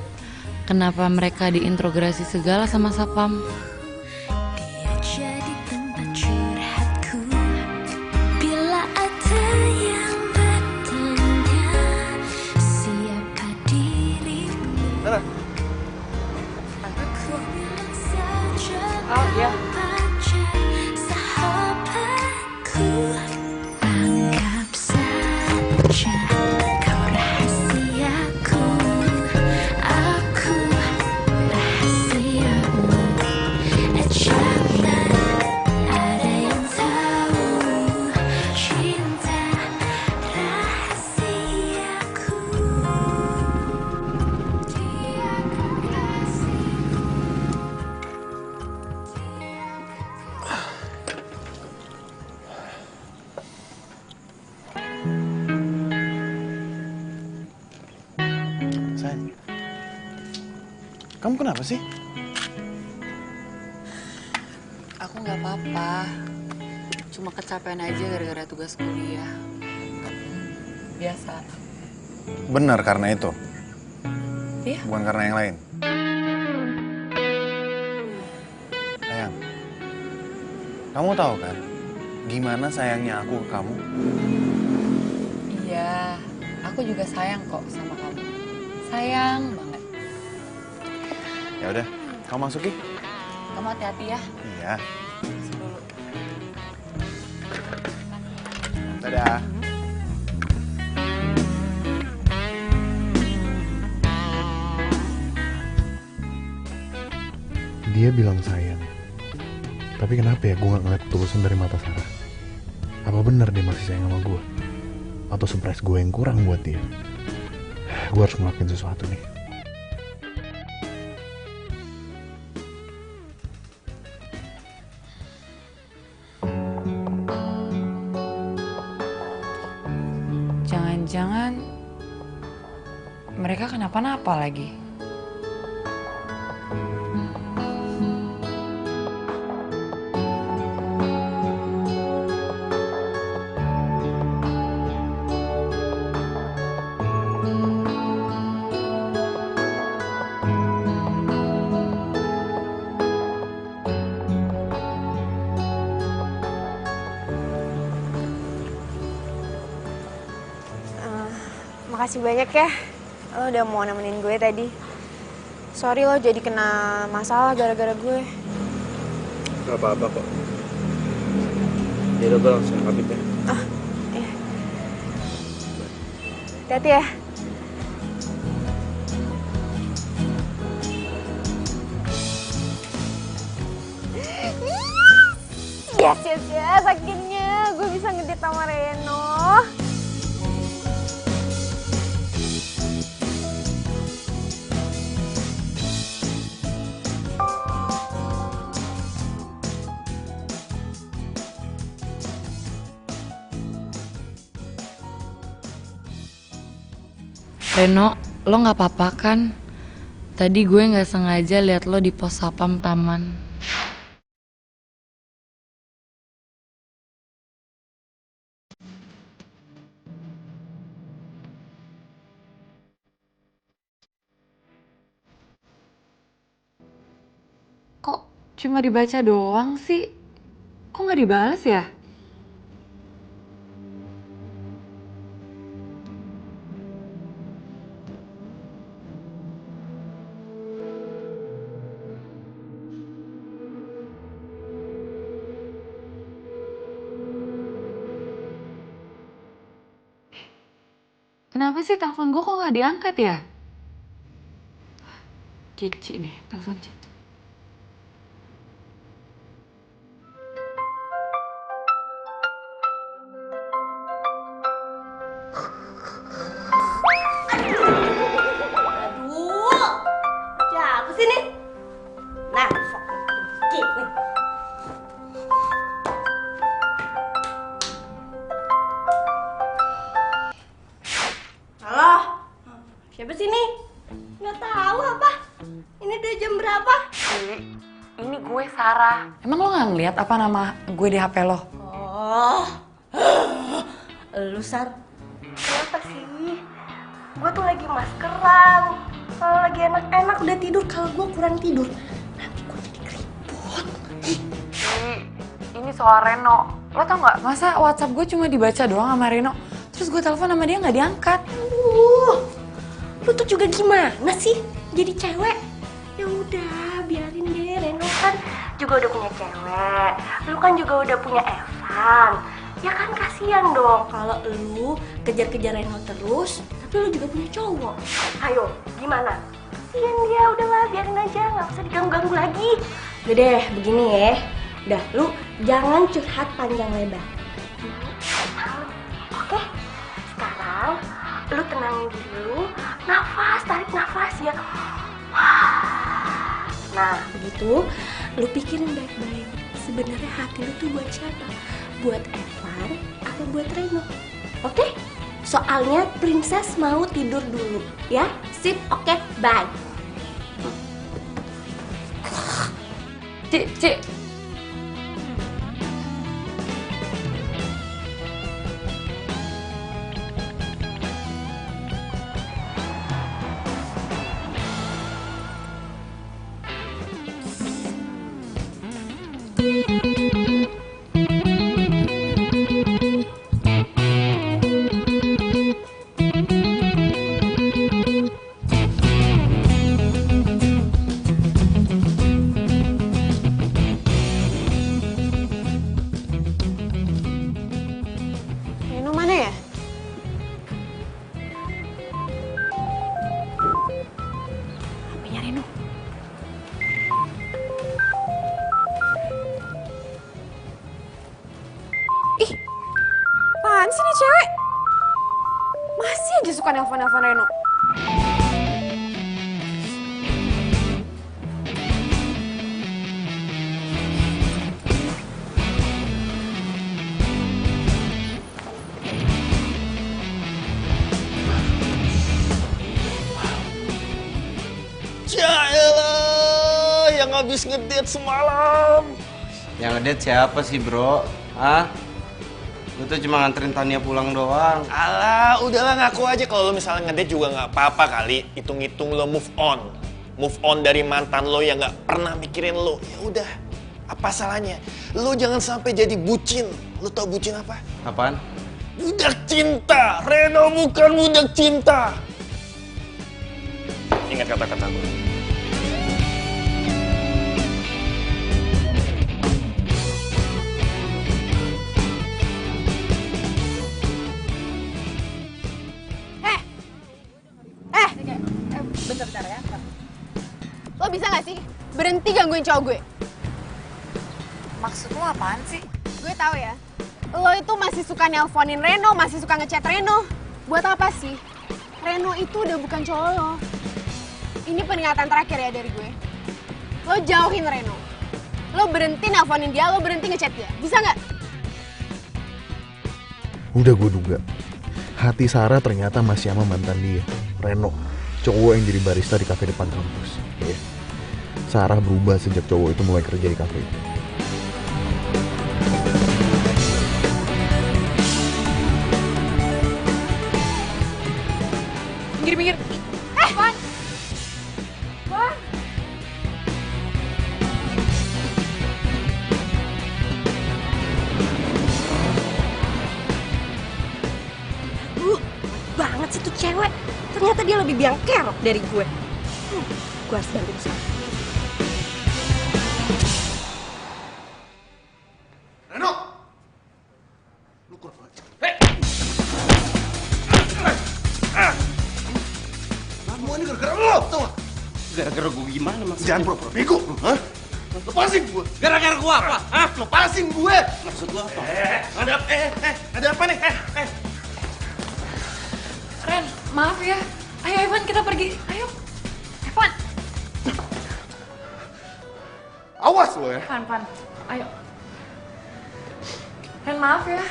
Kenapa mereka diintrogasi segala sama Sapam? Dia jadi tempat curhatku. Bila ada yang bertanya siapa dirimu, aku bilang saja pacar sahabatku. Anggap saja kau rahasiaku, aku rahasiamu. Kamu kenapa sih? Aku nggak apa-apa. Cuma kecapean aja gara-gara tugas kuliah. Biasa. Benar karena itu. Iya? Bukan karena yang lain. Sayang, kamu tahu kan gimana sayangnya aku ke kamu? Iya, aku juga sayang kok sama kamu. Sayang banget. Ya udah, kamu masuk ya. Kamu hati-hati ya. Iya. Masuk dulu. Dadah. Dia bilang sayang. Tapi kenapa ya gue gak ngeliat ketulusan dari mata Sarah? Apa benar dia masih sayang sama gue? Atau surprise gue yang kurang buat dia? Gue harus ngelakuin sesuatu nih. Jangan-jangan mereka kenapa-napa lagi. Makasih banyak ya, lo udah mau nemenin gue tadi. Sorry lo jadi kena masalah gara-gara gue. Gak apa-apa kok. Yaudah gue langsung pamit ya. Ah, iya. Hati-hati ya. Yes, akhirnya gue bisa ngedate sama Reno. Reno, lo nggak apa-apa kan? Tadi gue nggak sengaja lihat lo di pos sapam taman. Kok cuma dibaca doang sih? Kok nggak dibales ya? Kenapa sih telepon gue kok nggak diangkat ya? Cici nih, telepon Cici. Aduh, siapa sih nih? Nah, sok dikit nih. Halo, siapa sih nih? Nggak tahu apa? Ini udah jam berapa? Ini gue Sarah. Emang lo nggak ngeliat apa nama gue di HP lo? Oh, lu Sar, kenapa sih? Gue tuh lagi maskeran. Kalau lagi enak-enak udah tidur, kalau gue kurang tidur nanti gue jadi keriput. Ini soal Reno. Lo tau nggak? Masa WhatsApp gue cuma dibaca doang sama Reno? Terus gue telepon sama dia nggak diangkat. Lu tuh juga gimana sih? Jadi cewek? Ya udah, biarin deh. Reno kan juga udah punya cewek. Lu kan juga udah punya Evan. Ya kan kasihan dong kalau lu kejar-kejar Reno terus, tapi lu juga punya cowok. Ayo, gimana? Kasihan dia, udahlah biarin aja, nggak usah diganggu-ganggu lagi. Udah deh, begini ya. Udah, lu jangan curhat panjang lebar. Oke? Sekarang lu tenangin dulu, nafas, tarik nafas ya. Nah, begitu lu pikirin baik-baik. Sebenarnya hati lu tuh buat siapa? Buat Evan atau buat Reno? Oke? Soalnya Princess mau tidur dulu, ya? Sip, oke, bye. Ci. Reno mana ya? HP-nya Reno. Ih, apaan sih nih cewek? Masih aja suka nelfon-nelfon Reno. Yaelah, yang habis ngedate semalam. Yang ngedate siapa sih bro? Hah? Gue tuh cuma nganterin Tania pulang doang. Alah, udahlah ngaku aja kalau lo misalnya ngedate juga nggak apa-apa kali. Hitung-hitung lo move on. Move on dari mantan lo yang nggak pernah mikirin lo. Ya udah, apa salahnya? Lo jangan sampai jadi bucin. Lo tau bucin apa? Apaan? Budak cinta. Reno bukan budak cinta. Ingat kata-kata gue. Bentar ya. Lo bisa gak sih berhenti gangguin cowok gue? Maksud lo apaan sih? Gue tahu ya. Lo itu masih suka nelponin Reno, masih suka ngechat Reno. Buat apa sih? Reno itu udah bukan cowok lo. Ini peringatan terakhir ya dari gue. Lo jauhin Reno. Lo berhenti nelponin dia, lo berhenti ngechat dia. Bisa nggak? Udah gue duga. Hati Sarah ternyata masih sama mantan dia, Reno. Cowok yang jadi barista di kafe depan kampus. Ya. Sarah berubah sejak cowok itu mulai kerja di kafe itu. Minggir. Wan! Wan! Banget sih tuh cewek. Ternyata dia lebih biang kerok dari gue. Gue harus bantu Sarah. Reno! Lu kurang aja. Semua ini gara-gara lo, tau gak? Gara-gara gue gimana maksudnya? Jangan pura-pura bego. Hah? Lepasin gue. Gara-gara gue apa? Hah? Lepasin gue. Maksud lo apa? Ada apa nih? Ren, maaf ya. Ayo Evan, kita pergi. Ayo. Evan. Awas lo ya. Van. Ayo. Ren, maaf ya.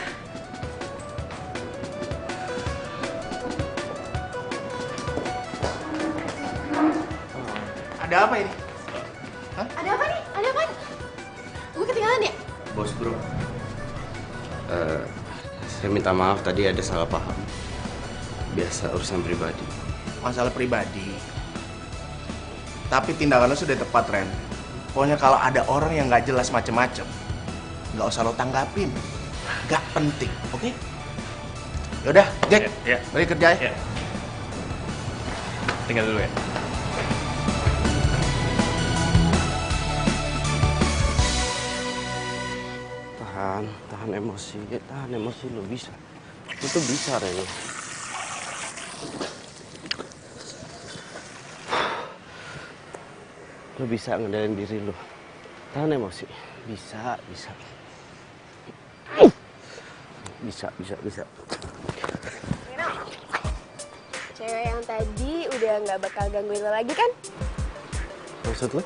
Ada apa ini? Ada apa nih? Ada apa? Gue ketinggalan ya? Bos bro. Saya minta maaf tadi ada salah paham. Biasa urusan pribadi. Masalah pribadi. Tapi tindakan lo sudah tepat, Ren. Pokoknya kalau ada orang yang nggak jelas macem-macem, nggak usah lo tanggapin. Nggak penting, oke? Yaudah, Jack, balik kerja ya. Tinggal dulu ya. Tahan emosi lo bisa. Lo tuh bisa, Reno. Lo bisa ngendalin diri lo. Tahan emosi. Bisa. Bisa. Cewek yang tadi udah nggak bakal gangguin lo lagi kan? Maksud lo?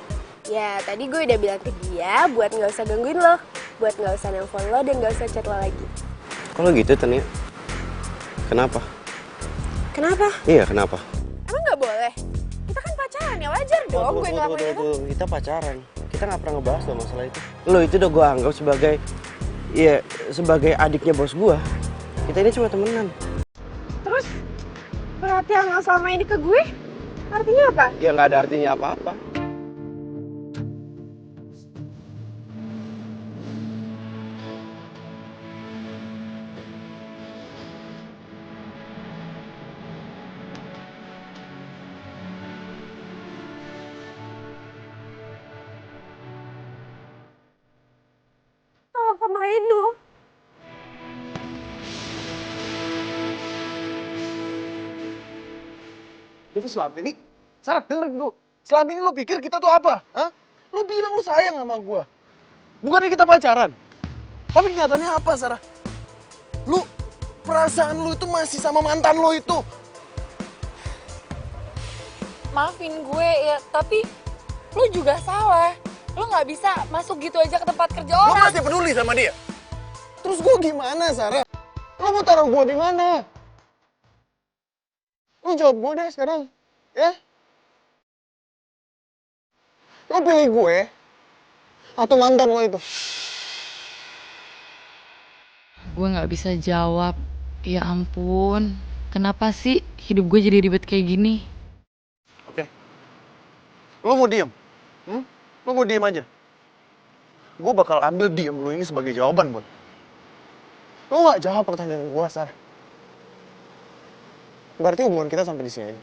Ya, tadi gue udah bilang ke dia buat nggak usah gangguin lo. Buat nggak usah nelfon lo dan nggak usah chat lo lagi. Kalau gitu, Tania. Kenapa? Kenapa? Iya, kenapa? Emang nggak boleh? Kita kan pacaran ya, wajar dong gue ngelakuin itu. Kita pacaran. Kita kita nggak pernah ngebahas loh masalah itu. Lo itu udah gue anggap sebagai, ya sebagai adiknya bos gue. Kita ini cuma temenan. Terus perhatian lo selama ini ke gue artinya apa? Ya nggak ada artinya apa-apa. Sama Reno. Itu selama ini, Sarah denger dulu. Selama ini lo pikir kita tuh apa? Hah? Lo bilang lo sayang sama gue. Bukannya kita pacaran. Tapi kenyataannya apa, Sarah? Lo, perasaan lo itu masih sama mantan lo itu. Maafin gue ya, tapi lu juga salah. Lu nggak bisa masuk gitu aja ke tempat kerja Lo orang. masih peduli sama dia. Terus gue gimana, Sarah? Lo mau taruh gue di mana? Lo jawab gue deh sekarang, ya? Lo pilih gue atau mantan lo itu? Gue nggak bisa jawab. Ya ampun, kenapa sih hidup gue jadi ribet kayak gini? Oke. Lo mau diem? Lo mau diem aja? Gue bakal ambil diem lo ini sebagai jawaban buat. Lo gak jawab pertanyaan gue, Sarah. Berarti hubungan kita sampai di sini aja.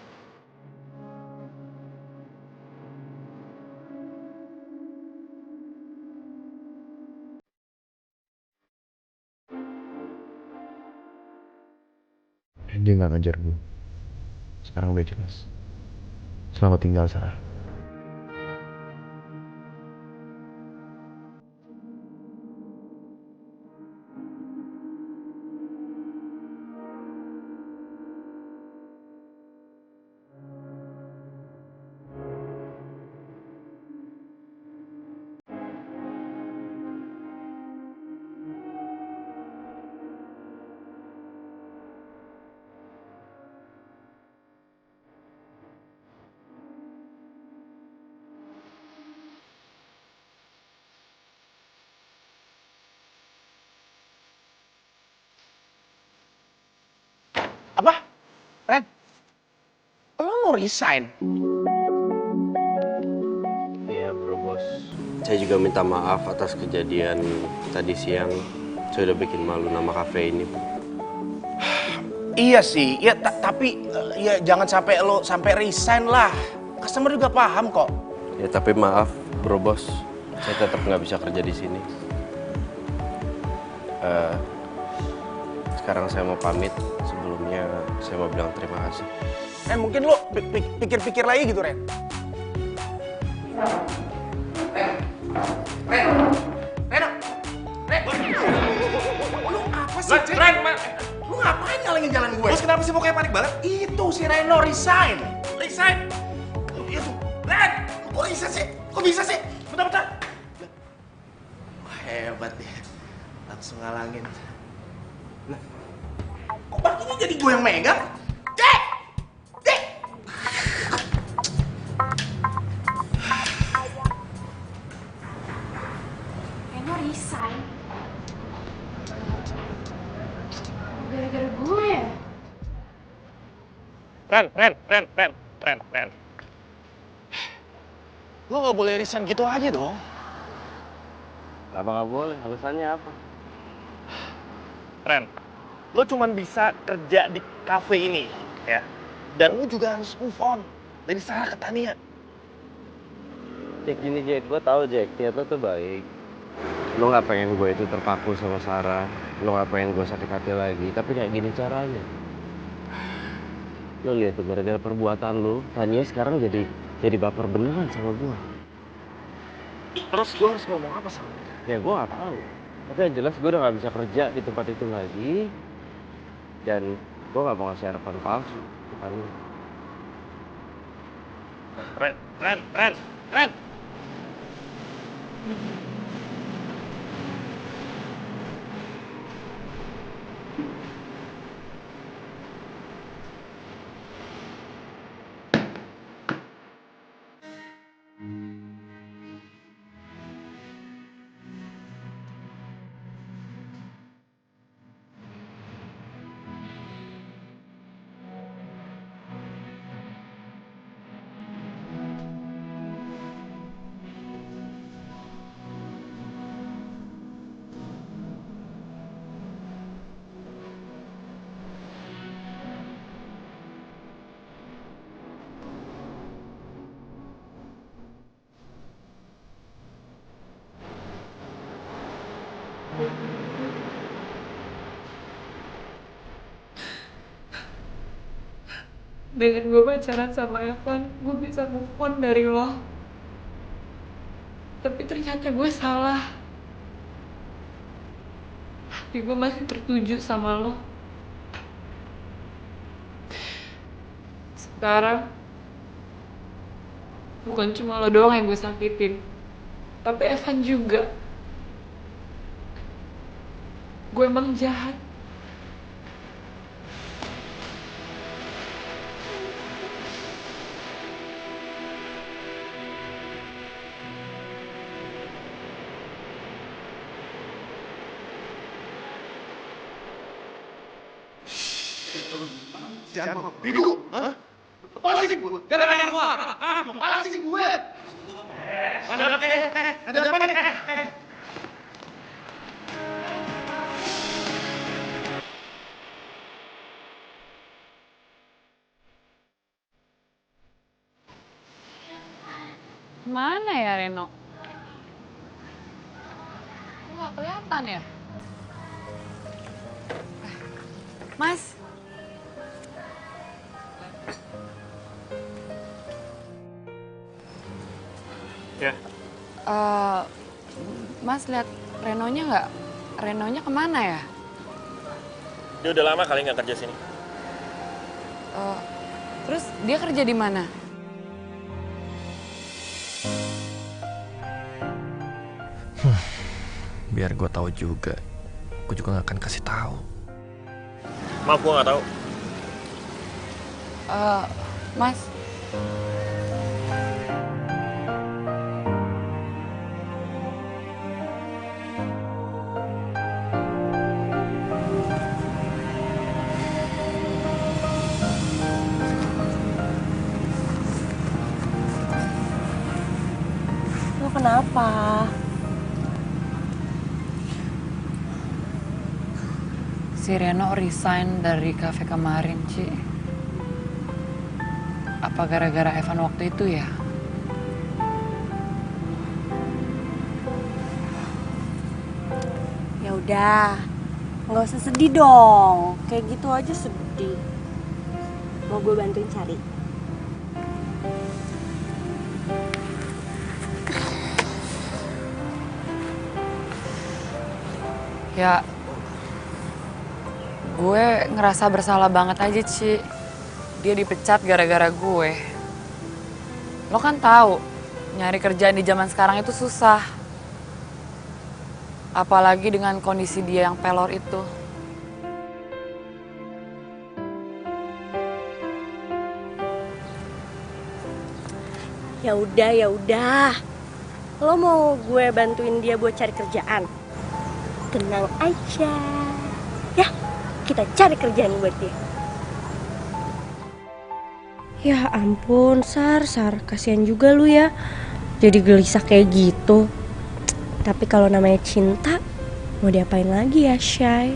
Dia nggak ngejar gue. Sekarang udah jelas. Selamat tinggal, Sarah. Apa? Ren? Lo mau resign? Iya bro bos. Saya juga minta maaf atas kejadian tadi siang. Saya udah bikin malu nama kafe ini. Iya sih, ya tapi ya jangan sampai lo sampai resign lah. Customer juga paham kok. Ya tapi maaf bro bos, saya tetap nggak bisa kerja di sini. Sekarang saya mau pamit. Sebelumnya saya mau bilang terima kasih. Mungkin lo pikir-pikir lagi gitu, Ren. Lu apa sih, Cek? Lu ngapain ngalangin jalan gue? Bos kenapa sih mukanya panik banget? Itu si Reno resign. Resign? Itu, Ren! Kok bisa sih? Kok bisa sih? Bentar. Wah, hebat ya. Langsung ngalangin. Lah, kok bakinya jadi gue yang megang? Cek! Reno resign. Gara-gara gue ya? Ren. Lo gak boleh resign gitu aja dong. Apa nggak boleh? Alasannya apa? Ren, lo cuman bisa kerja di cafe ini, ya. Dan lo juga harus move on dari Sarah ke Tania. Jack gini Jack, gue tau Jack, niat lo tuh baik. Lo nggak pengen gue itu terpaku sama Sarah, lo nggak pengen gue sakit hati lagi, tapi kayak gini caranya. Lo lihat tuh gara-gara perbuatan lo, Tania sekarang jadi baper beneran sama gue. Terus gue harus ngomong apa sama dia? Ya gue nggak tahu. Tapi yang jelas gue udah nggak bisa kerja di tempat itu lagi, dan gue nggak mau ngasih harapan palsu ke Tania. Ren. dengan gue pacaran sama Evan, gue bisa move on dari lo. Tapi ternyata gue salah. Hati gue masih tertuju sama lo. Sekarang, bukan cuma lo doang yang gue sakitin, tapi Evan juga. Gue emang jahat. Jangan mau bego, hah? Lepas sih gue, gara-gara gue, lepas sih gue. Ada apa nih? Mana ya Reno? Kok gak kelihatan ya? Mas. Ya. Mas lihat Renonya nggak? Renonya kemana ya? Dia udah lama kali nggak kerja sini. Terus dia kerja di mana? Biar gue tahu juga, gue juga nggak akan kasih tahu. Maaf, gue nggak tahu. Mas. Lo kenapa? Si Reno resign dari kafe kemarin, Ci. Apa gara-gara Evan waktu itu ya? Ya udah, nggak usah sedih dong. Kayak gitu aja sedih. Mau gue bantuin cari? Ya, gue ngerasa bersalah banget aja, Ci. Dia dipecat gara-gara gue. Lo kan tahu, nyari kerjaan di zaman sekarang itu susah. Apalagi dengan kondisi dia yang pelor itu. Ya udah. Lo mau gue bantuin dia buat cari kerjaan? Tenang aja. Ya, kita cari kerjaan buat dia. Ya ampun, Sar, kasihan juga lu ya. Jadi gelisah kayak gitu. Tapi kalau namanya cinta, mau diapain lagi ya, Shay?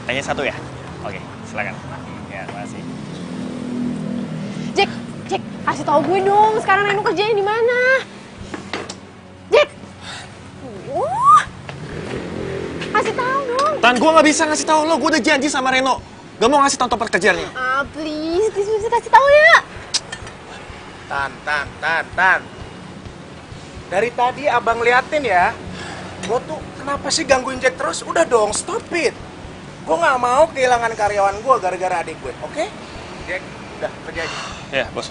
Tanya satu ya? Oke, silakan. Ya, terima kasih. Jack, kasih tau gue dong, sekarang Reno kerjanya di mana? Jack! Kasih tahu dong. Tan, gue nggak bisa ngasih tahu lo. Gue udah janji sama Reno. Gak mau ngasih tahu tempat kerjaannya. Please kasih tahu ya. Tan. Dari tadi abang liatin ya. Gue tuh kenapa sih gangguin Jack terus? Udah dong, stop it. Gue nggak mau kehilangan karyawan gue gara-gara adik gue, oke? Jack, udah kerja aja. Ya, bos.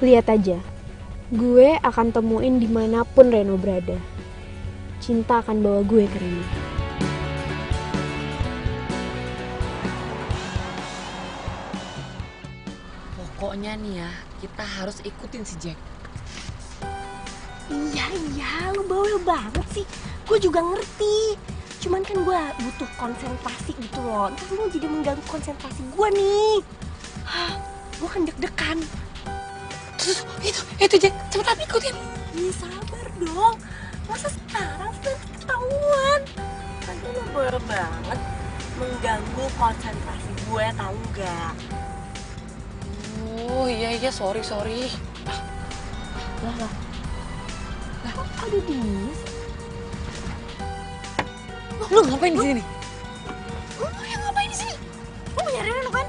Lihat aja, gue akan temuin dimanapun Reno berada. Cinta akan bawa gue ke Reno. Pokoknya nih ya, kita harus ikutin si Jack. Iya, lu bawel banget sih. Gue juga ngerti. Cuman kan gue butuh konsentrasi gitu loh. Ntar lu jadi mengganggu konsentrasi gue nih. Gue kan deg-degan. Terus, itu Jack, cepetan ikutin. Iya, sabar dong. Masa sekarang sudah ketahuan? Kan lu bawel banget. Mengganggu konsentrasi gue, tau gak? Oh iya, sorry. Lah. Kok ada dia? Lu ngapain di sini? Lu yang ngapain di sini? Lu mau nyari Reno kan?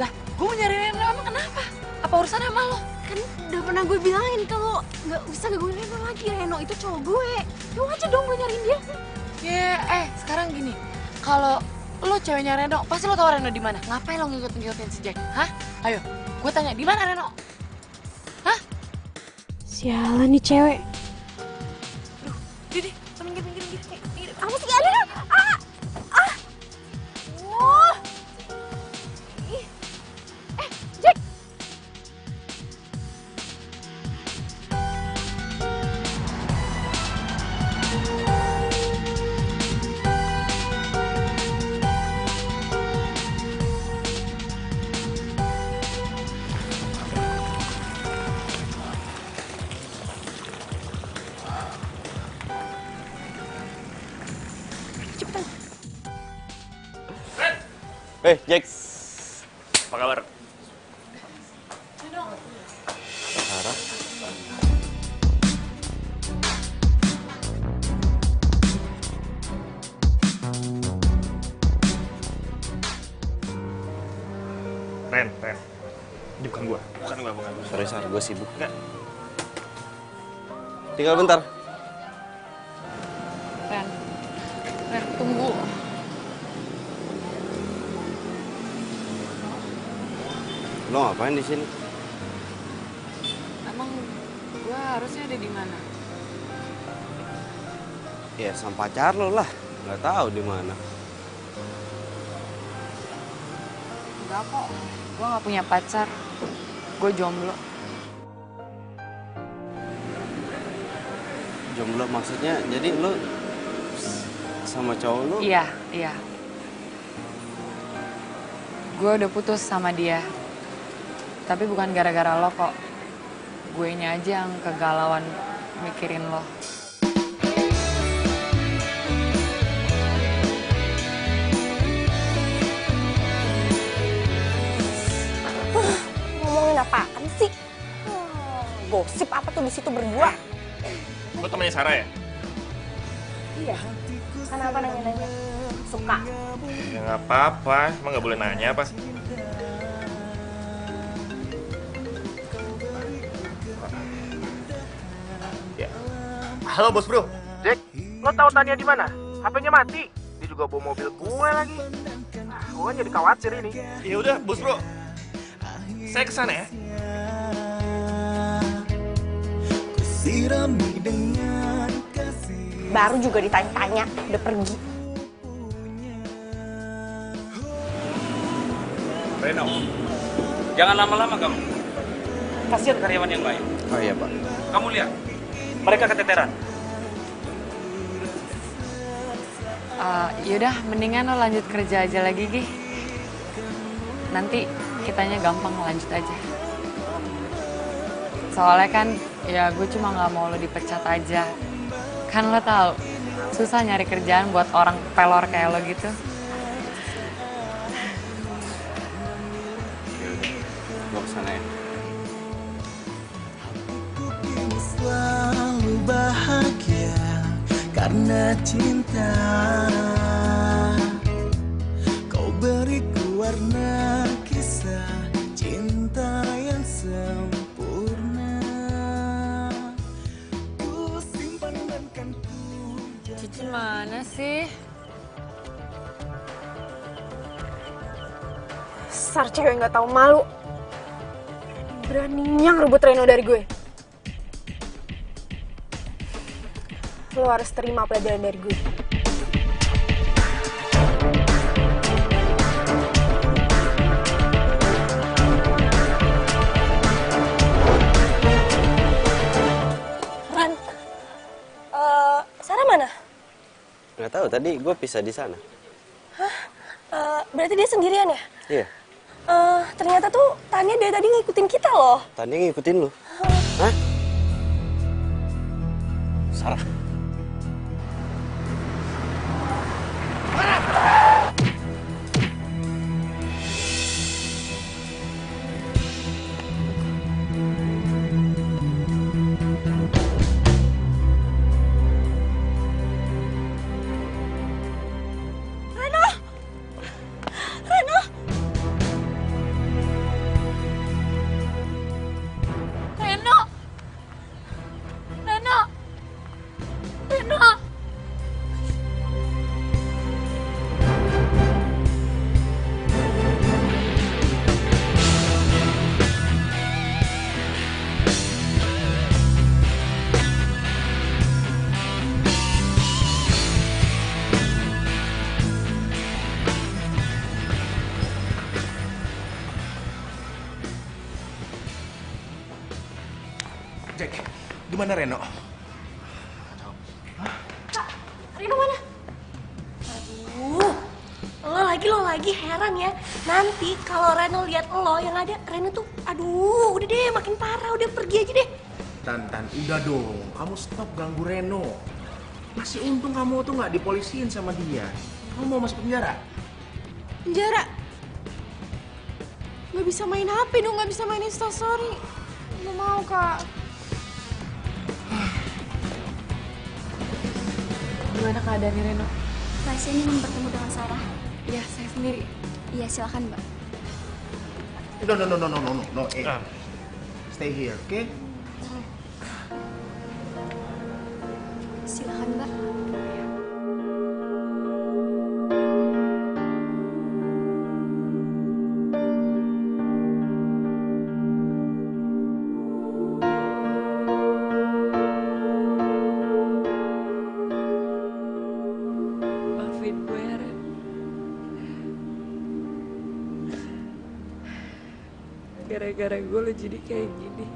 Lah, gue mau nyari Reno emang kenapa? Apa urusannya sama lo? Kan udah pernah gue bilangin kalau nggak bisa gangguin Reno lagi. Reno itu cowok gue. Lu aja dong gue nyariin dia. Ya, sekarang gini. Kalau lo ceweknya Reno, pasti lo tau Reno di mana. Ngapain lo ngikut-ngikutin si Jack? Hah? Ayo, gue tanya di mana Reno? Hah? Sialan nih cewek. Didi, minggir. Apa sih Reno? Wah. Jack. Jack. Apa kabar? Sarah. Ren. Ini bukan gua. Bukan. Sorry, Sar, gue sibuk. Enggak. Tinggal bentar. Ren, tunggu. Lo ngapain di sini? Emang gue harusnya ada di mana? Ya sama pacar lo lah. Nggak tahu di mana. Enggak kok, gue gak punya pacar. Gue jomblo. Jomblo maksudnya? Jadi lo sama cowok lo? Iya. Gue udah putus sama dia. Tapi bukan gara-gara lo kok. Guenya aja yang kegalauan mikirin lo. Ngomongin apaan sih? Gosip apa tuh di situ berdua? Lo temennya Sarah ya? Iya. Kenapa nanya-nanya? Suka. Ya nggak apa-apa, emang nggak boleh nanya apa? Ya. Halo bos bro. Jack, lo tahu Tania di mana? HP-nya mati. Dia juga bawa mobil gue lagi. Gue jadi khawatir ini. Ya udah bos bro. Saya kesana ya. Sirami dengan kasih. Baru juga ditanya-tanya, udah pergi. Reno, jangan lama-lama kamu. Kasihan karyawan yang baik. Oh iya, Pak. Kamu lihat, mereka keteteran. Yaudah, mendingan lo lanjut kerja aja lagi, Gi. Nanti kitanya gampang lanjut aja. Soalnya kan, ya gue cuma gak mau lo dipecat aja. Kan lo tahu, susah nyari kerjaan buat orang pelor kayak lo gitu. Gue kesana ya. Selalu bahagia karena cinta. Kau beriku warna kisah cinta yang sempurna. Ku simpan dan kan ku Cici mana sih? Dasar cewek nggak tahu malu. Beraninya ngerebut Reno dari gue. Lo harus terima pelajaran dari gue. Ran, Sarah mana? Nggak tahu, tadi gue pisah di sana. Berarti dia sendirian ya? Iya. Ternyata tuh Tania dari tadi ngikutin kita loh. Tania ngikutin lu. Hah? Sarah. Reno. Jack, gimana Reno? Reno mana? Aduh, lo lagi heran ya. Nanti kalau Reno lihat lo yang ada Reno tuh, aduh, udah deh makin parah, udah pergi aja deh. Tan, udah dong. Kamu stop ganggu Reno. Masih untung kamu tuh nggak dipolisiin sama dia. Kamu mau masuk penjara? Penjara? Gak bisa main HP dong, gak bisa main Instastory. Gak mau, Kak. Gimana keadaannya Reno? Pasien ingin bertemu dengan Sarah. Iya, saya sendiri. Iya, silakan, Mbak. No. Stay here, oke? Silakan, Mbak. Maafin gue ya, Ren. Gara-gara gue lo jadi kayak gini.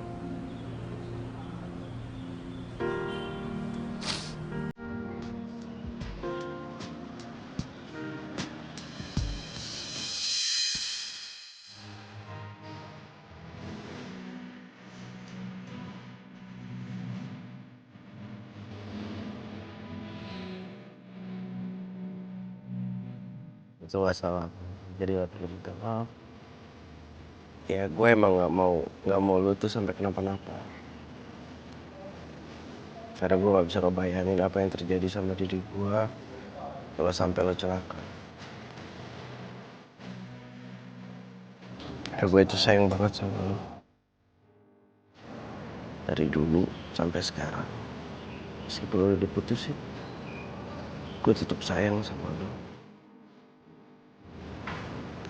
Itu gak salah. Jadi gak perlu minta maaf. Ya gue emang gak mau lu tuh sampai kenapa-napa. Karena gue gak bisa ngebayangin apa yang terjadi sama diri gue kalau sampai lo celaka. Ya gue itu sayang banget sama lo. Dari dulu sampai sekarang. Meskipun lo udah diputusin, gue tetap sayang sama lo.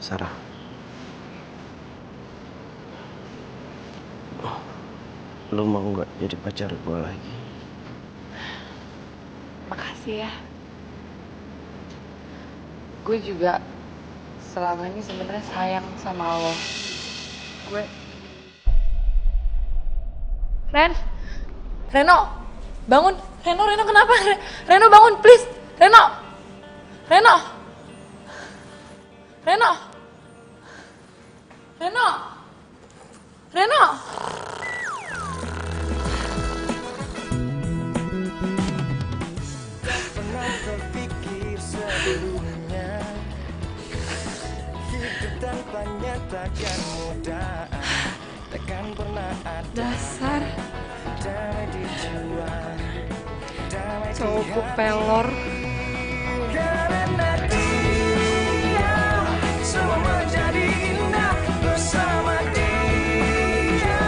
Sarah. Lo mau gak jadi pacar gue lagi? Makasih ya. Gue juga selama ini sebenarnya sayang sama lo. Gue... Reno, bangun. Reno kenapa? Reno bangun, please. Reno. Pernah terpikir sebelumnya hidup tanpanya takkan mudah, takkan pernah ada Dasar damai di jiwa, damai di cowok pelor. Karena dia semua menjadi indah bersama dia.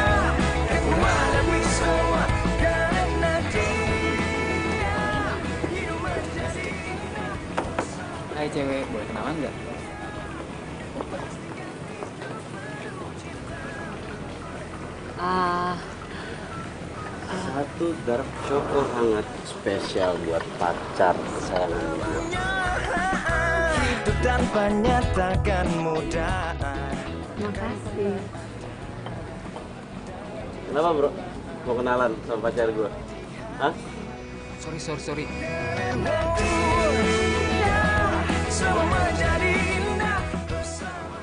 Aku menghadapi semua karena dia hidup menjadi indah. Hai cewek, boleh kenalan nggak? Satu dark choco hangat spesial buat pacar kesayangan gue. Hidup tanpanya takkan mudah. Makasih. Kenapa bro? Mau kenalan sama pacar gue? Hah? Sorry.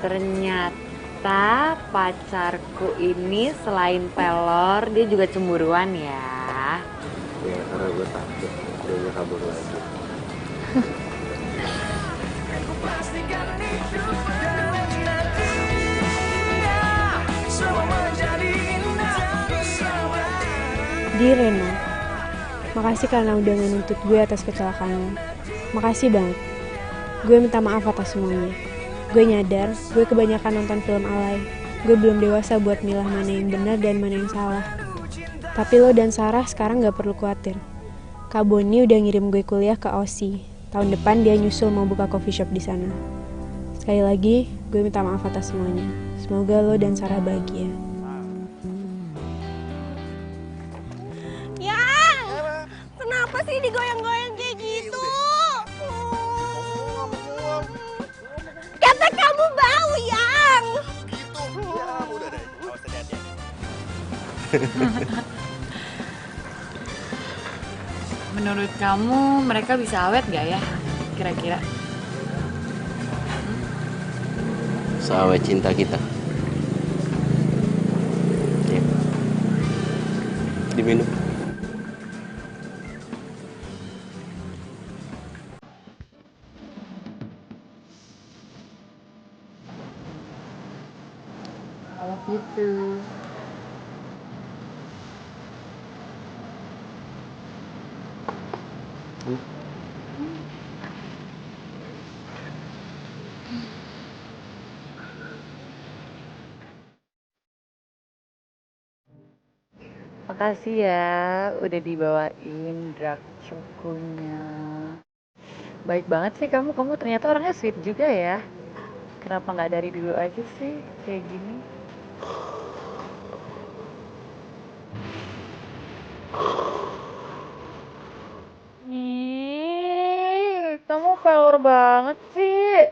Ternyata pacarku ini selain pelor, dia juga cemburuan ya. Ya karena gue takut dia kabur lagi. Di Reno, makasih karena udah menuntut gue atas kecelakaan lo. Makasih banget. Gue minta maaf atas semuanya. Gue nyadar, gue kebanyakan nonton film alay. Gue belum dewasa buat milah mana yang benar dan mana yang salah. Tapi lo dan Sarah sekarang gak perlu khawatir. Kak Boni udah ngirim gue kuliah ke Aussie. Tahun depan dia nyusul mau buka coffee shop di sana. Sekali lagi, gue minta maaf atas semuanya. Semoga lo dan Sarah bahagia. Yang, kenapa sih digoyang-goyang kayak gitu? Kata kamu bau, Yang. Menurut kamu mereka bisa awet gak ya? Kira-kira? Seawet cinta kita. Ya. Diminum. Kalau gitu. Makasih ya udah dibawain dark choconya. Baik banget sih kamu ternyata orangnya sweet juga ya. Kenapa nggak dari dulu aja sih kayak gini? Ih, kamu power banget sih.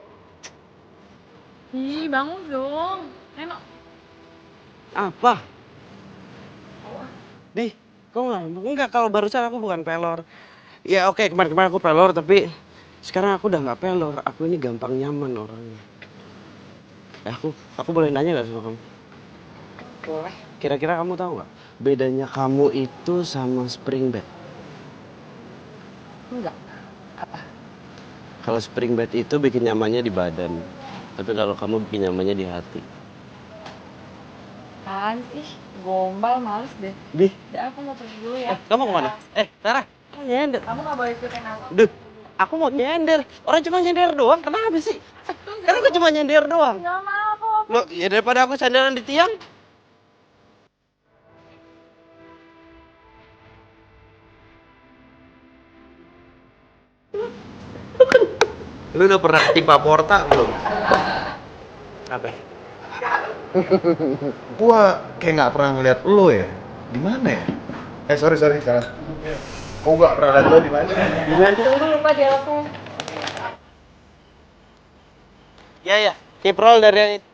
Ih, bangun dong. Reno. Apa? Nih, kok enggak kalau barusan aku bukan pelor. Ya oke, kemarin aku pelor tapi sekarang aku udah nggak pelor. Aku ini gampang nyaman orangnya. Aku boleh nanya nggak sama kamu? Boleh. Kira-kira kamu tahu nggak bedanya kamu itu sama spring bed? Enggak. Apa? Kalau spring bed itu bikin nyamannya di badan, tapi kalau kamu bikin nyamannya di hati. Apaan sih? Gombal, males deh. Di? Udah, aku mau pergi dulu ya. Kamu kemana? Sarah, kamu nyender. Kamu gak boleh ikutin aku. Duh, aku mau nyender. Orang cuma nyender doang, kenapa sih? Kan aku cuma nyender doang. Gak mau, Loh, ya daripada aku sandaran di tiang. Lu udah pernah ketimpa porta belum? Apa? Gua kayak nggak pernah ngeliat lo ya. Di mana ya? Sorry Sarah. Kau nggak pernah lihat lo di mana? Di mana? Tunggu lupa dialognya. Ya, ciprol dari